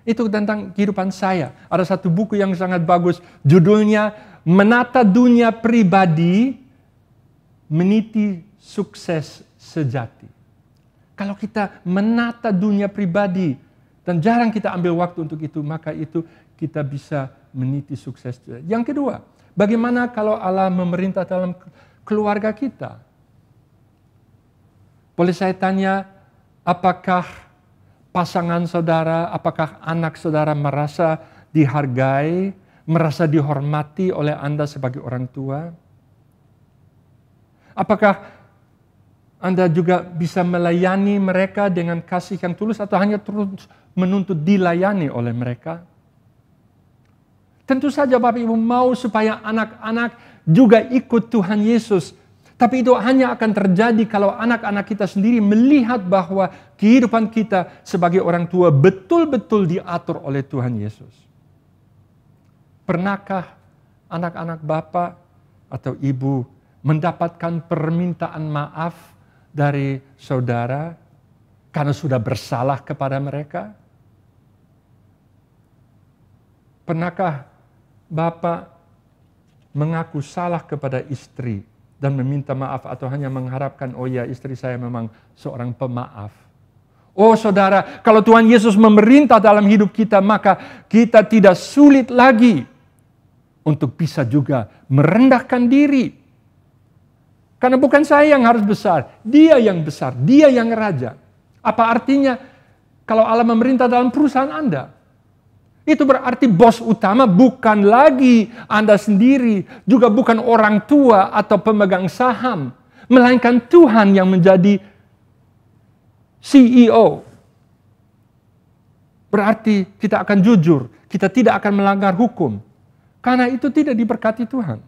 Itu tentang kehidupan saya. Ada satu buku yang sangat bagus. Judulnya Menata Dunia Pribadi, Meniti Sukses Sejati. Kalau kita menata dunia pribadi dan jarang kita ambil waktu untuk itu, maka itu kita bisa meniti sukses. Yang kedua, bagaimana kalau Allah memerintah dalam keluarga kita? Boleh saya tanya, apakah pasangan saudara, apakah anak saudara merasa dihargai, merasa dihormati oleh Anda sebagai orang tua? Apakah Anda juga bisa melayani mereka dengan kasih yang tulus atau hanya terus menuntut dilayani oleh mereka? Tentu saja Bapak Ibu mau supaya anak-anak juga ikut Tuhan Yesus. Tapi itu hanya akan terjadi kalau anak-anak kita sendiri melihat bahwa kehidupan kita sebagai orang tua betul-betul diatur oleh Tuhan Yesus. Pernahkah anak-anak Bapak atau Ibu mendapatkan permintaan maaf dari saudara karena sudah bersalah kepada mereka? Pernahkah Bapak mengaku salah kepada istri dan meminta maaf atau hanya mengharapkan, oh ya istri saya memang seorang pemaaf? Oh saudara, kalau Tuhan Yesus memerintah dalam hidup kita, maka kita tidak sulit lagi untuk bisa juga merendahkan diri. Karena bukan saya yang harus besar, Dia yang besar, Dia yang raja. Apa artinya kalau Allah memerintah dalam perusahaan Anda? Itu berarti bos utama bukan lagi Anda sendiri, juga bukan orang tua atau pemegang saham, melainkan Tuhan yang menjadi CEO. Berarti kita akan jujur, kita tidak akan melanggar hukum, karena itu tidak diberkati Tuhan.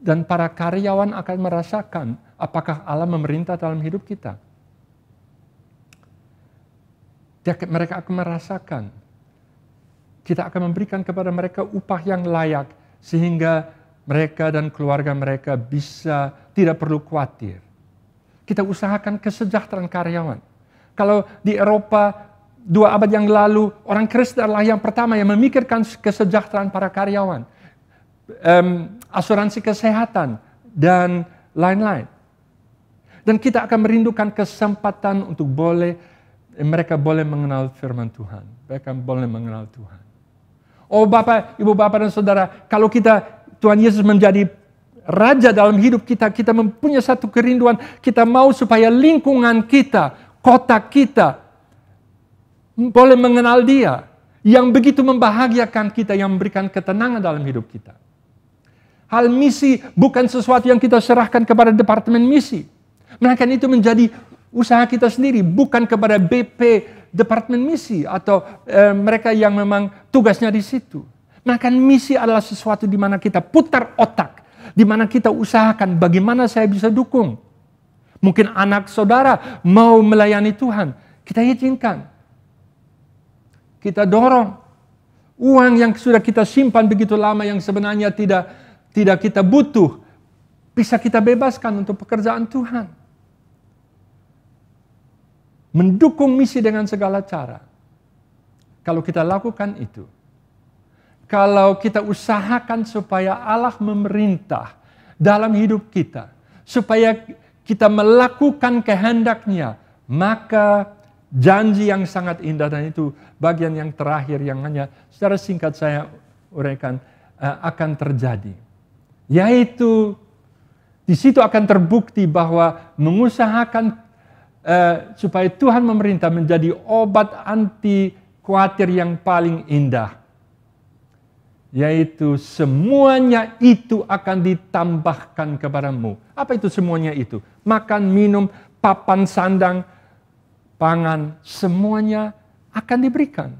Dan para karyawan akan merasakan apakah Allah memerintah dalam hidup kita. Mereka akan merasakan. Kita akan memberikan kepada mereka upah yang layak. Sehingga mereka dan keluarga mereka bisa tidak perlu khawatir. Kita usahakan kesejahteraan karyawan. Kalau di Eropa 2 abad yang lalu, orang Kristen adalah yang pertama yang memikirkan kesejahteraan para karyawan. Asuransi kesehatan, dan lain-lain. Dan kita akan merindukan kesempatan untuk mereka boleh mengenal firman Tuhan. Mereka boleh mengenal Tuhan. Oh Bapak, Ibu Bapak dan Saudara, kalau Tuhan Yesus menjadi Raja dalam hidup kita, kita mempunyai satu kerinduan, kita mau supaya lingkungan kita, kota kita, boleh mengenal Dia, yang begitu membahagiakan kita, yang memberikan ketenangan dalam hidup kita. Hal misi bukan sesuatu yang kita serahkan kepada departemen misi. Melainkan itu menjadi usaha kita sendiri, bukan kepada BP departemen misi atau mereka yang memang tugasnya di situ. Melainkan misi adalah sesuatu di mana kita putar otak, di mana kita usahakan bagaimana saya bisa dukung. Mungkin anak saudara mau melayani Tuhan, kita izinkan. Kita dorong. Uang yang sudah kita simpan begitu lama yang sebenarnya tidak kita butuh, bisa kita bebaskan untuk pekerjaan Tuhan. Mendukung misi dengan segala cara. Kalau kita lakukan itu, kalau kita usahakan supaya Allah memerintah dalam hidup kita, supaya kita melakukan kehendak-Nya, maka janji yang sangat indah, dan itu bagian yang terakhir yang hanya secara singkat saya uraikan, akan terjadi. Yaitu di situ akan terbukti bahwa mengusahakan supaya Tuhan memerintah menjadi obat anti khawatir yang paling indah. Yaitu semuanya itu akan ditambahkan kepadamu. Apa itu semuanya itu? Makan, minum, papan, sandang, pangan, semuanya akan diberikan.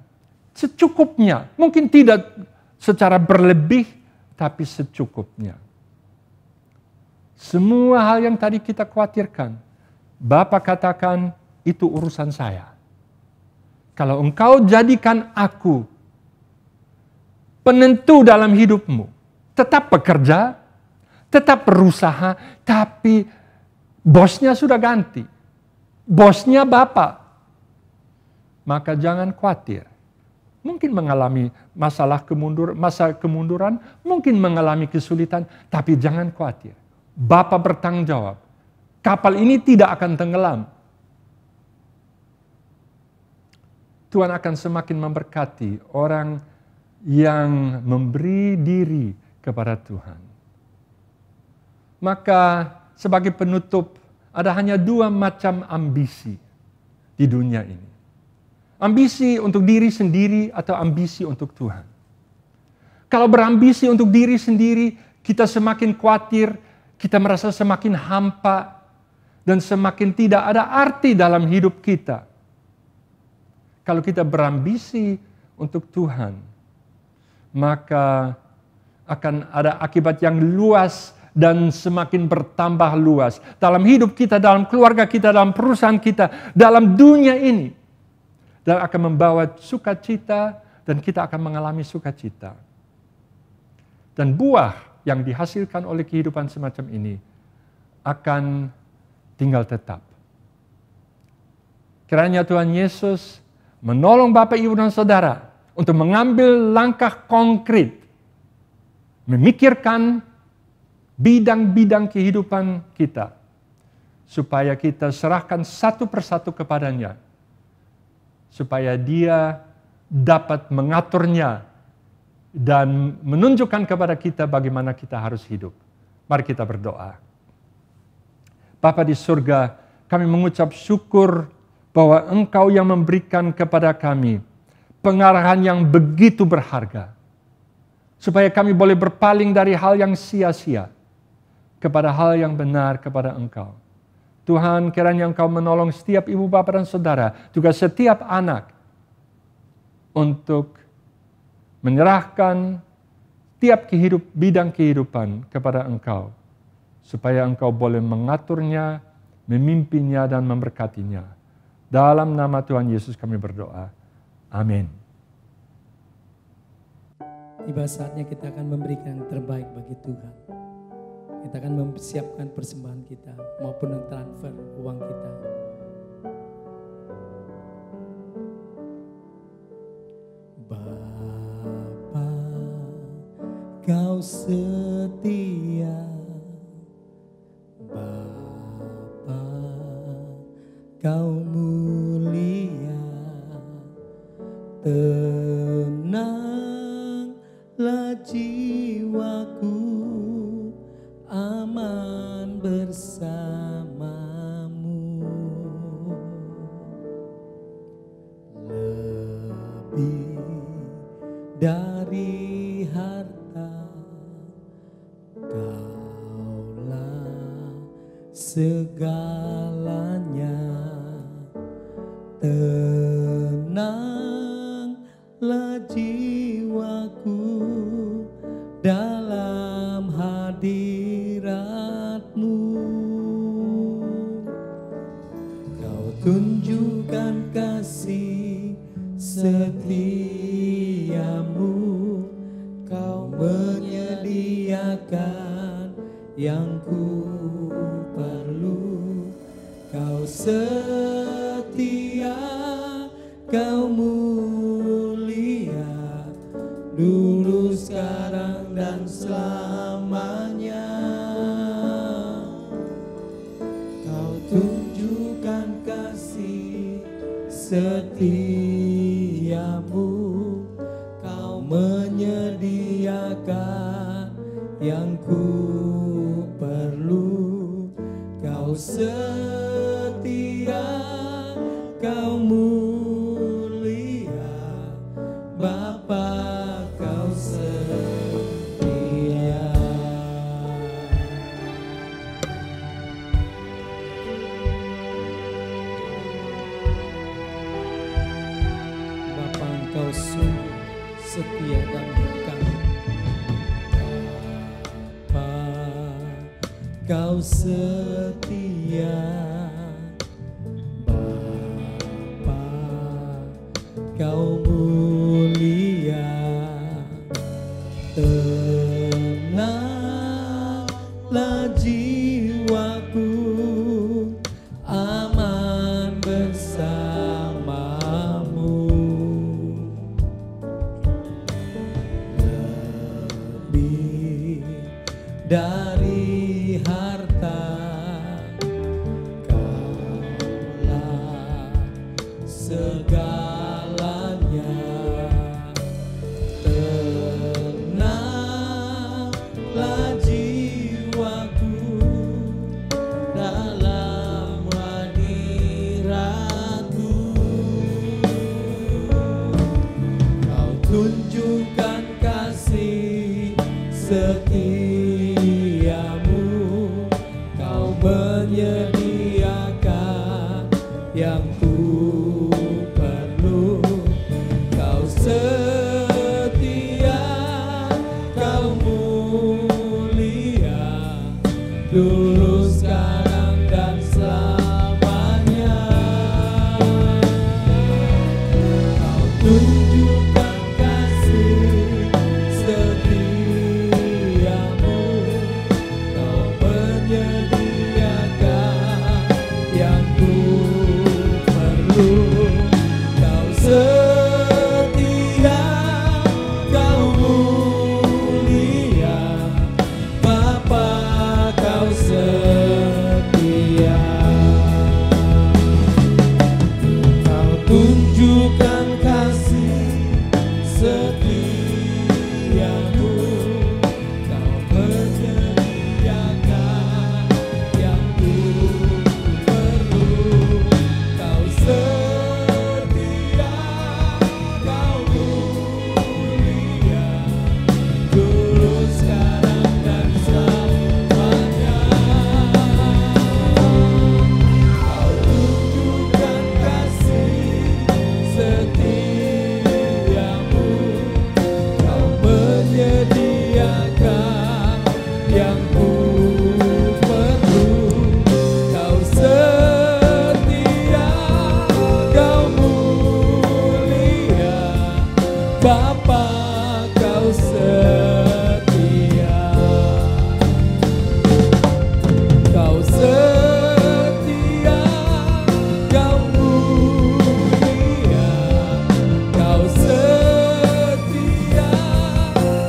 Secukupnya. Mungkin tidak secara berlebih, tapi secukupnya. Semua hal yang tadi kita khawatirkan, Bapa katakan, itu urusan saya. Kalau engkau jadikan aku penentu dalam hidupmu, tetap bekerja, tetap berusaha, tapi bosnya sudah ganti. Bosnya Bapa. Maka jangan khawatir. Mungkin mengalami masa kemunduran, mungkin mengalami kesulitan, tapi jangan khawatir. Bapa bertanggung jawab. Kapal ini tidak akan tenggelam. Tuhan akan semakin memberkati orang yang memberi diri kepada Tuhan. Maka sebagai penutup, ada hanya 2 macam ambisi di dunia ini. Ambisi untuk diri sendiri atau ambisi untuk Tuhan. Kalau berambisi untuk diri sendiri, kita semakin khawatir, kita merasa semakin hampa, dan semakin tidak ada arti dalam hidup kita. Kalau kita berambisi untuk Tuhan, maka akan ada akibat yang luas dan semakin bertambah luas. Dalam hidup kita, dalam keluarga kita, dalam perusahaan kita, dalam dunia ini. Dan akan membawa sukacita dan kita akan mengalami sukacita. Dan buah yang dihasilkan oleh kehidupan semacam ini akan tinggal tetap. Kiranya Tuhan Yesus menolong Bapak, Ibu, dan Saudara untuk mengambil langkah konkret, memikirkan bidang-bidang kehidupan kita, supaya kita serahkan satu persatu kepadanya, supaya Dia dapat mengaturnya dan menunjukkan kepada kita bagaimana kita harus hidup. Mari kita berdoa. Bapa di surga, kami mengucap syukur bahwa Engkau yang memberikan kepada kami pengarahan yang begitu berharga, supaya kami boleh berpaling dari hal yang sia-sia kepada hal yang benar kepada Engkau. Tuhan, kiranya Engkau menolong setiap ibu, bapa, dan saudara, juga setiap anak, untuk menyerahkan setiap bidang kehidupan kepada Engkau, supaya Engkau boleh mengaturnya, memimpinnya, dan memberkatinya. Dalam nama Tuhan Yesus kami berdoa. Amin. Tiba saatnya kita akan memberikan yang terbaik bagi Tuhan. Kita akan mempersiapkan persembahan kita maupun transfer uang kita. Bapa, Kau setia. Bapa, Kau mulia. Tenanglah jiwaku, aman bersamamu. Lebih dari harta, Kaulah segalanya. Tenanglah jiwaku dalam hadirat-Mu. Kau tunjukkan kasih setiamu, Kau menyediakan yang ku perlu. Kau setia, Kau mulia, dulu, sekarang, dan selamanya. Kau tunjukkan kasih setiamu, Kau menyediakan yang ku perlu. Kau setia, Kau mulia, Bapa, Kau setia. Bapa, Engkau sungguh setia dan berkah. Bapa, Kau setia. Bapa, Kau mulia. Tenanglah jiwaku, aman bersamamu. Lebih dari harta, Kaulah segalanya. Tenanglah jiwaku dalam hadirat-Mu. Kau tunjukkan kasih setiamu, Kau menyediakan yang ku perlu. Kau setia, Kau mulia, dulu, sekarang, dan selamanya. Kau tunjukkan kasih setiamu, Kau menyediakan yang ku perlu. Kau setia, Kau mulia, Bapa, Kau setia. Kau tunjukkan kasih Bapa kau setia, kau setia, kau mulia, kau setia,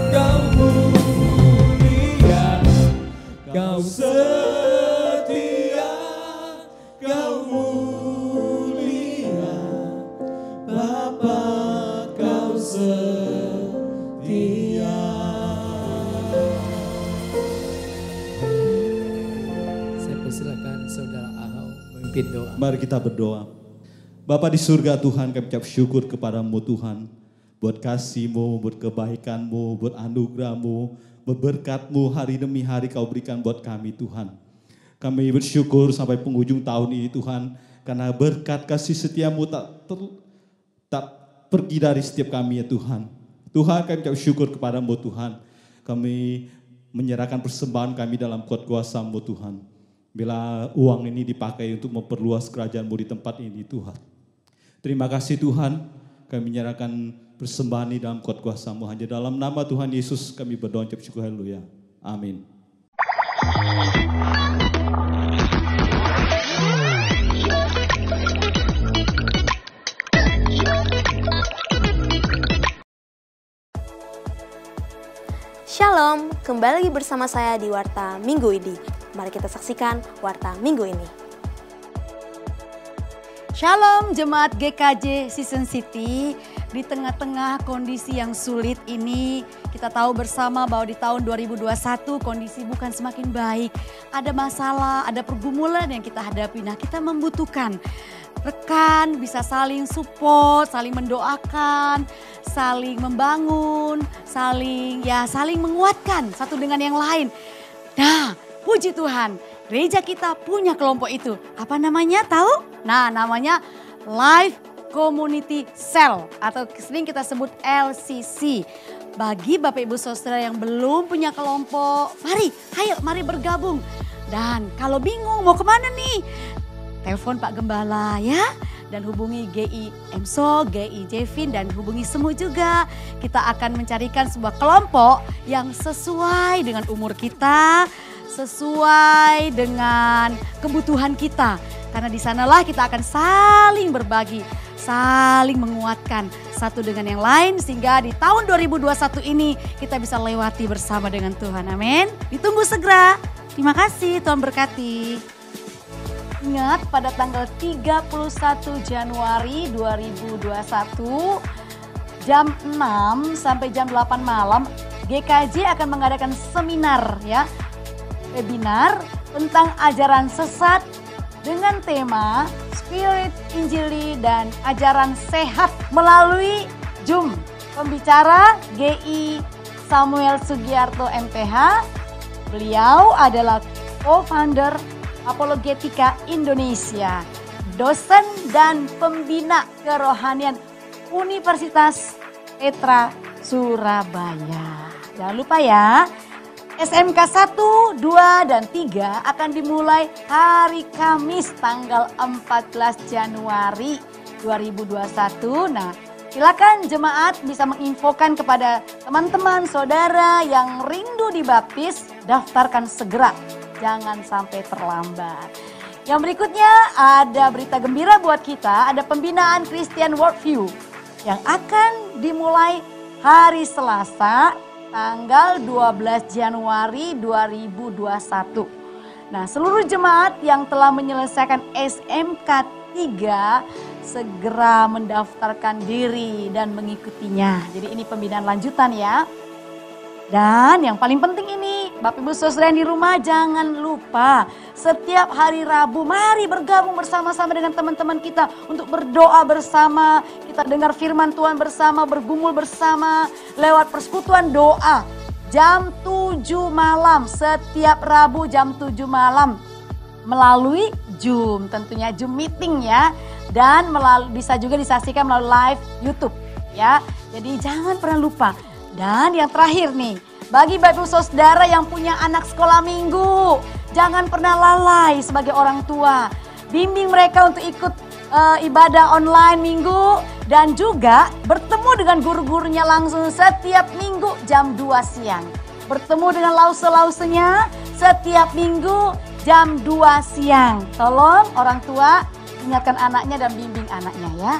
kau mulia, kau setia, kau mulia, Bapa kau setia. Saya persilakan Saudara Ahau memimpin doa. Mari kita berdoa. Bapa di surga Tuhan, kami ucap syukur kepadamu Tuhan. Buat kasih-Mu, buat kebaikan-Mu, buat anugerah-Mu, buat berkat-Mu hari demi hari kau berikan buat kami Tuhan. Kami bersyukur sampai penghujung tahun ini Tuhan. Karena berkat kasih setia-Mu tak pergi dari setiap kami ya Tuhan. Tuhan kami ucap syukur kepadamu Tuhan. Kami menyerahkan persembahan kami dalam kuasa-Mu Tuhan. Bila uang ini dipakai untuk memperluas kerajaan-Mu di tempat ini Tuhan. Terima kasih Tuhan. Kami menyerahkan persembahan ini dalam kuasa-Mu. Hanya dalam nama Tuhan Yesus kami berdoa ucap syukur haleluya. Amin. Shalom, kembali lagi bersama saya di Warta Minggu ini. Mari kita saksikan Warta Minggu ini. Shalom Jemaat GKJ Season City. Di tengah-tengah kondisi yang sulit ini, kita tahu bersama bahwa di tahun 2021 kondisi bukan semakin baik. Ada masalah, ada pergumulan yang kita hadapi. Nah, kita membutuhkan rekan bisa saling support, saling mendoakan, saling membangun, saling menguatkan satu dengan yang lain. Nah, puji Tuhan, gereja kita punya kelompok itu. Apa namanya? Tahu? Nah, namanya Life Community Cell atau sering kita sebut LCC. Bagi Bapak Ibu Saudara yang belum punya kelompok, mari bergabung. Dan kalau bingung mau kemana nih? Telepon Pak Gembala ya. Dan hubungi GI Emso, GI Jevin, dan hubungi Semu juga. Kita akan mencarikan sebuah kelompok yang sesuai dengan umur kita, sesuai dengan kebutuhan kita. Karena di sanalah kita akan saling berbagi, saling menguatkan satu dengan yang lain. Sehingga di tahun 2021 ini kita bisa lewati bersama dengan Tuhan. Amin. Ditunggu segera. Terima kasih, Tuhan berkati. Ingat pada tanggal 31 Januari 2021 jam 6 sampai jam 8 malam GKJ akan mengadakan seminar ya. Webinar tentang ajaran sesat dengan tema Spirit Injili dan ajaran sehat melalui Zoom. Pembicara GI Samuel Sugiarto MPH. Beliau adalah co-founder Apologetika Indonesia, dosen dan pembina kerohanian Universitas Petra Surabaya. Jangan lupa ya, SMK 1, 2, dan 3 akan dimulai hari Kamis tanggal 14 Januari 2021. Nah, silakan jemaat bisa menginfokan kepada teman-teman, saudara yang rindu dibaptis, daftarkan segera. Jangan sampai terlambat. Yang berikutnya ada berita gembira buat kita, ada pembinaan Christian Worldview yang akan dimulai hari Selasa tanggal 12 Januari 2021. Nah, seluruh jemaat yang telah menyelesaikan SMK 3 segera mendaftarkan diri dan mengikutinya. Jadi ini pembinaan lanjutan ya. Dan yang paling penting ini, Bapak Ibu Saudara yang di rumah jangan lupa setiap hari Rabu mari bergabung bersama-sama dengan teman-teman kita untuk berdoa bersama, kita dengar firman Tuhan bersama, bergumul bersama lewat persekutuan doa jam 7 malam setiap Rabu jam 7 malam melalui Zoom, tentunya Zoom meeting ya, dan bisa juga disaksikan melalui live YouTube ya. Jadi jangan pernah lupa. Dan yang terakhir nih, bagi Bapak Ibu Saudara yang punya anak sekolah minggu, jangan pernah lalai sebagai orang tua. Bimbing mereka untuk ikut ibadah online minggu dan juga bertemu dengan guru-gurunya langsung setiap minggu jam 2 siang. Bertemu dengan lause-lausenya setiap minggu jam 2 siang. Tolong orang tua ingatkan anaknya dan bimbing anaknya ya.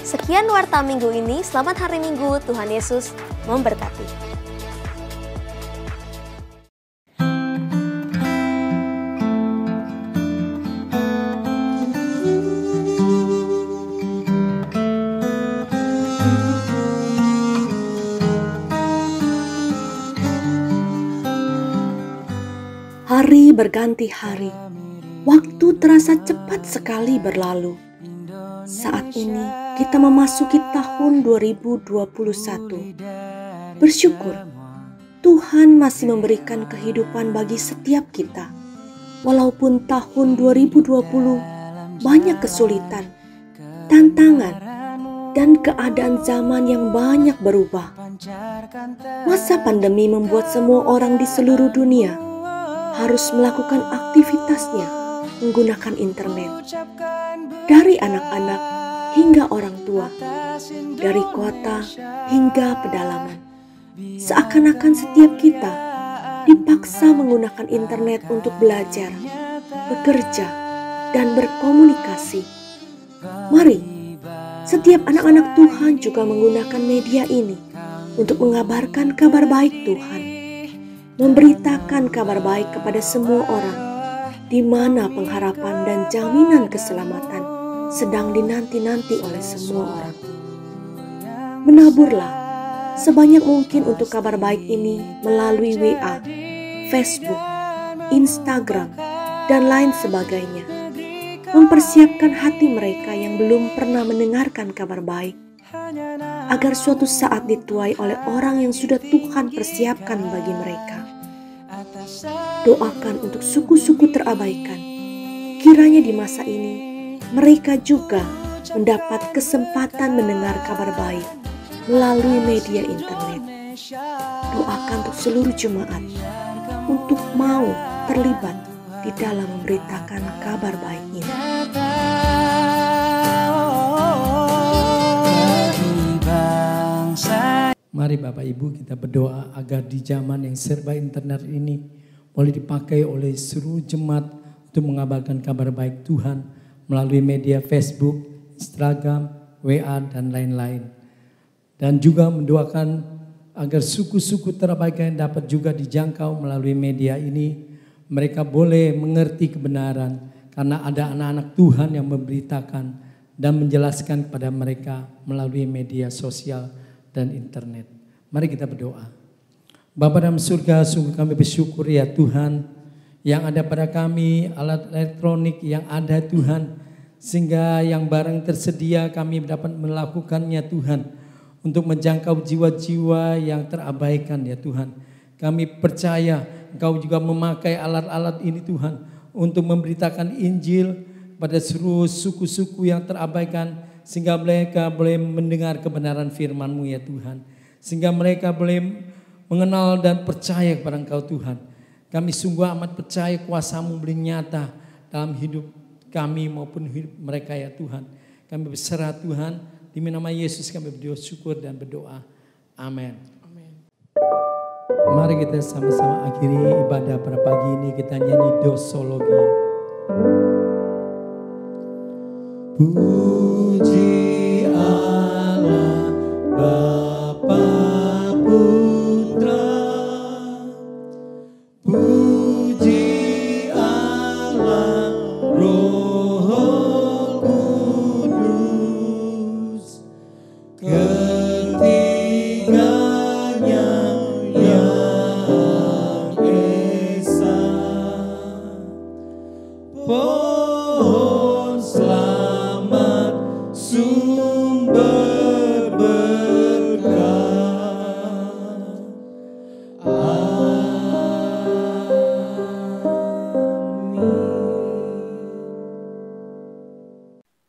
Sekian Warta Minggu ini, selamat hari Minggu, Tuhan Yesus memberkati. Hari berganti hari, waktu terasa cepat sekali berlalu. Saat ini kita memasuki tahun 2021. Bersyukur, Tuhan masih memberikan kehidupan bagi setiap kita. Walaupun tahun 2020 banyak kesulitan, tantangan, dan keadaan zaman yang banyak berubah. Masa pandemi membuat semua orang di seluruh dunia harus melakukan aktivitasnya menggunakan internet. Dari anak-anak hingga orang tua, dari kota hingga pedalaman. Seakan-akan setiap kita dipaksa menggunakan internet untuk belajar, bekerja, dan berkomunikasi. Mari, setiap anak-anak Tuhan juga menggunakan media ini untuk mengabarkan kabar baik Tuhan, memberitakan kabar baik kepada semua orang, di mana pengharapan dan jaminan keselamatan sedang dinanti-nanti oleh semua orang. Menaburlah sebanyak mungkin untuk kabar baik ini melalui WA, Facebook, Instagram, dan lain sebagainya. Mempersiapkan hati mereka yang belum pernah mendengarkan kabar baik, agar suatu saat dituai oleh orang yang sudah Tuhan persiapkan bagi mereka. Doakan untuk suku-suku terabaikan. Kiranya di masa ini mereka juga mendapat kesempatan mendengar kabar baik melalui media internet. Doakan untuk seluruh jemaat untuk mau terlibat di dalam memberitakan kabar baik ini. Mari Bapak Ibu kita berdoa agar di zaman yang serba internet ini boleh dipakai oleh seluruh jemaat untuk mengabarkan kabar baik Tuhan melalui media Facebook, Instagram, WA, dan lain-lain. Dan juga mendoakan agar suku-suku terabaikan dapat juga dijangkau melalui media ini. Mereka boleh mengerti kebenaran karena ada anak-anak Tuhan yang memberitakan dan menjelaskan kepada mereka melalui media sosial dan internet. Mari kita berdoa. Bapa dalam surga, sungguh kami bersyukur ya Tuhan, yang ada pada kami alat elektronik yang ada Tuhan, sehingga yang barang tersedia kami dapat melakukannya Tuhan, untuk menjangkau jiwa-jiwa yang terabaikan ya Tuhan. Kami percaya Engkau juga memakai alat-alat ini Tuhan, untuk memberitakan Injil pada seluruh suku-suku yang terabaikan, sehingga mereka boleh mendengar kebenaran firman-Mu ya Tuhan. Sehingga mereka boleh mengenal dan percaya kepada Engkau Tuhan. Kami sungguh amat percaya kuasa-Mu boleh nyata dalam hidup kami maupun hidup mereka ya Tuhan. Kami berserah Tuhan, di nama Yesus kami berdoa syukur dan berdoa. Amin. Mari kita sama-sama akhiri ibadah pada pagi ini, kita nyanyi dosologi. Puji Allah Bapa Putra, puji Allah Roh Kudus, ketiganya yang esa, pohon selamat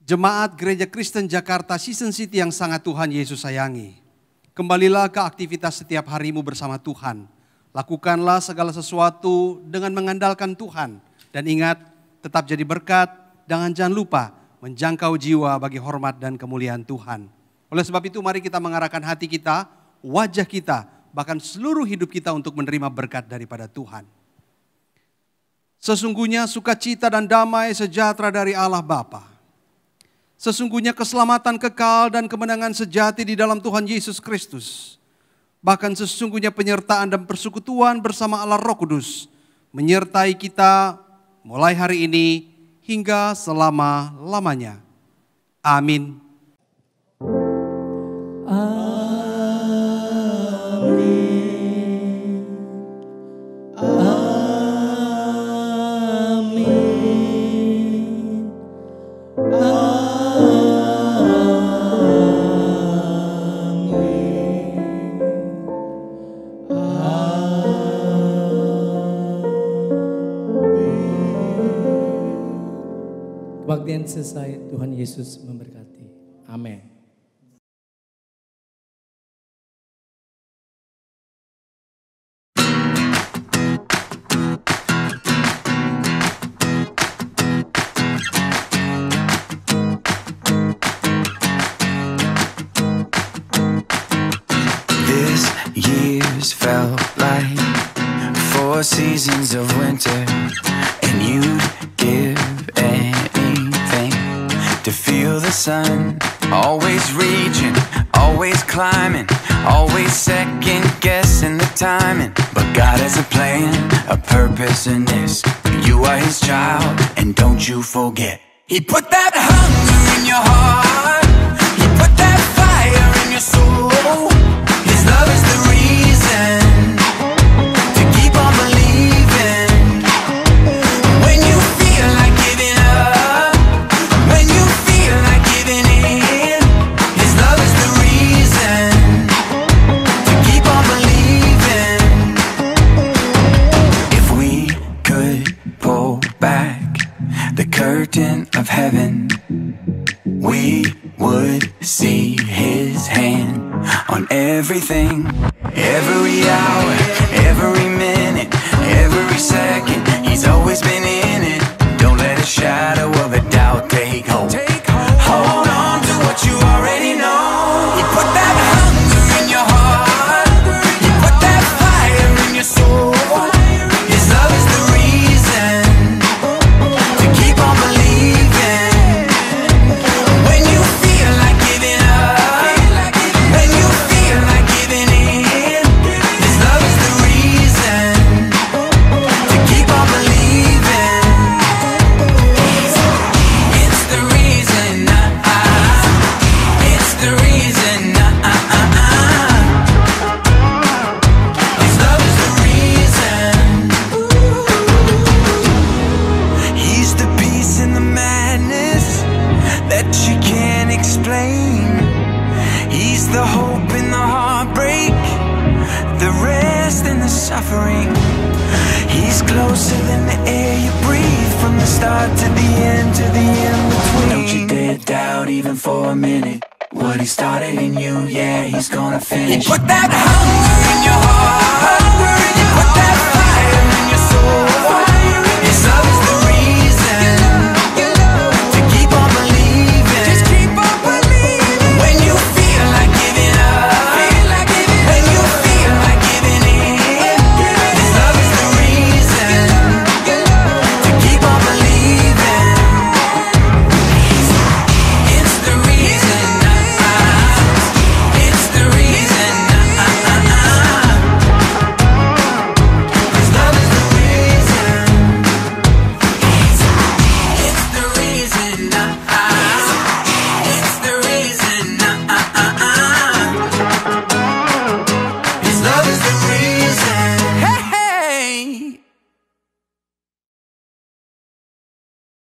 Jemaat Gereja Kristen Jakarta Season City yang sangat Tuhan Yesus sayangi. Kembalilah ke aktivitas setiap harimu bersama Tuhan. Lakukanlah segala sesuatu dengan mengandalkan Tuhan. Dan ingat, tetap jadi berkat, dan jangan lupa menjangkau jiwa bagi hormat dan kemuliaan Tuhan. Oleh sebab itu mari kita mengarahkan hati kita, wajah kita, bahkan seluruh hidup kita untuk menerima berkat daripada Tuhan. Sesungguhnya sukacita dan damai sejahtera dari Allah Bapa. Sesungguhnya keselamatan kekal dan kemenangan sejati di dalam Tuhan Yesus Kristus. Bahkan sesungguhnya penyertaan dan persekutuan bersama Allah Roh Kudus menyertai kita mulai hari ini hingga selama-lamanya. Amin. Kebaktian selesai, Tuhan Yesus memberkati. Amin. This year's felt like 4 seasons of winter, and you'd give anything to feel the sun. Always reaching, always climbing, always second guessing the timing. But God has a plan, a purpose in this. You are His child, and don't you forget. He put that hunger in your heart. He put that fire in your soul. His love is the reason to keep on believing. When you feel like giving up, when you feel like giving in, His love is the reason to keep on believing. If we could pull back the curtain of heaven, we would see His hand on everything. Every hour, every minute, every second, He's always been in it. Don't let a shadow of a doubt take hold. Hold on to what you already know. He put that hunger in your heart. He put that fire in your soul. His love is the reason to keep on believing. When you feel like giving up, when you feel like giving in, His love is the reason to keep on believing. It's the reason, it's the reason, His love is the reason. He's the peace in the madness that you can't explain. He's the hope in the heartbreak, the rest in the suffering. He's closer than the air you breathe, from the start to the end, to the in-between. Don't you dare doubt even for a minute what He started in you, yeah, He's gonna finish. He put that hunger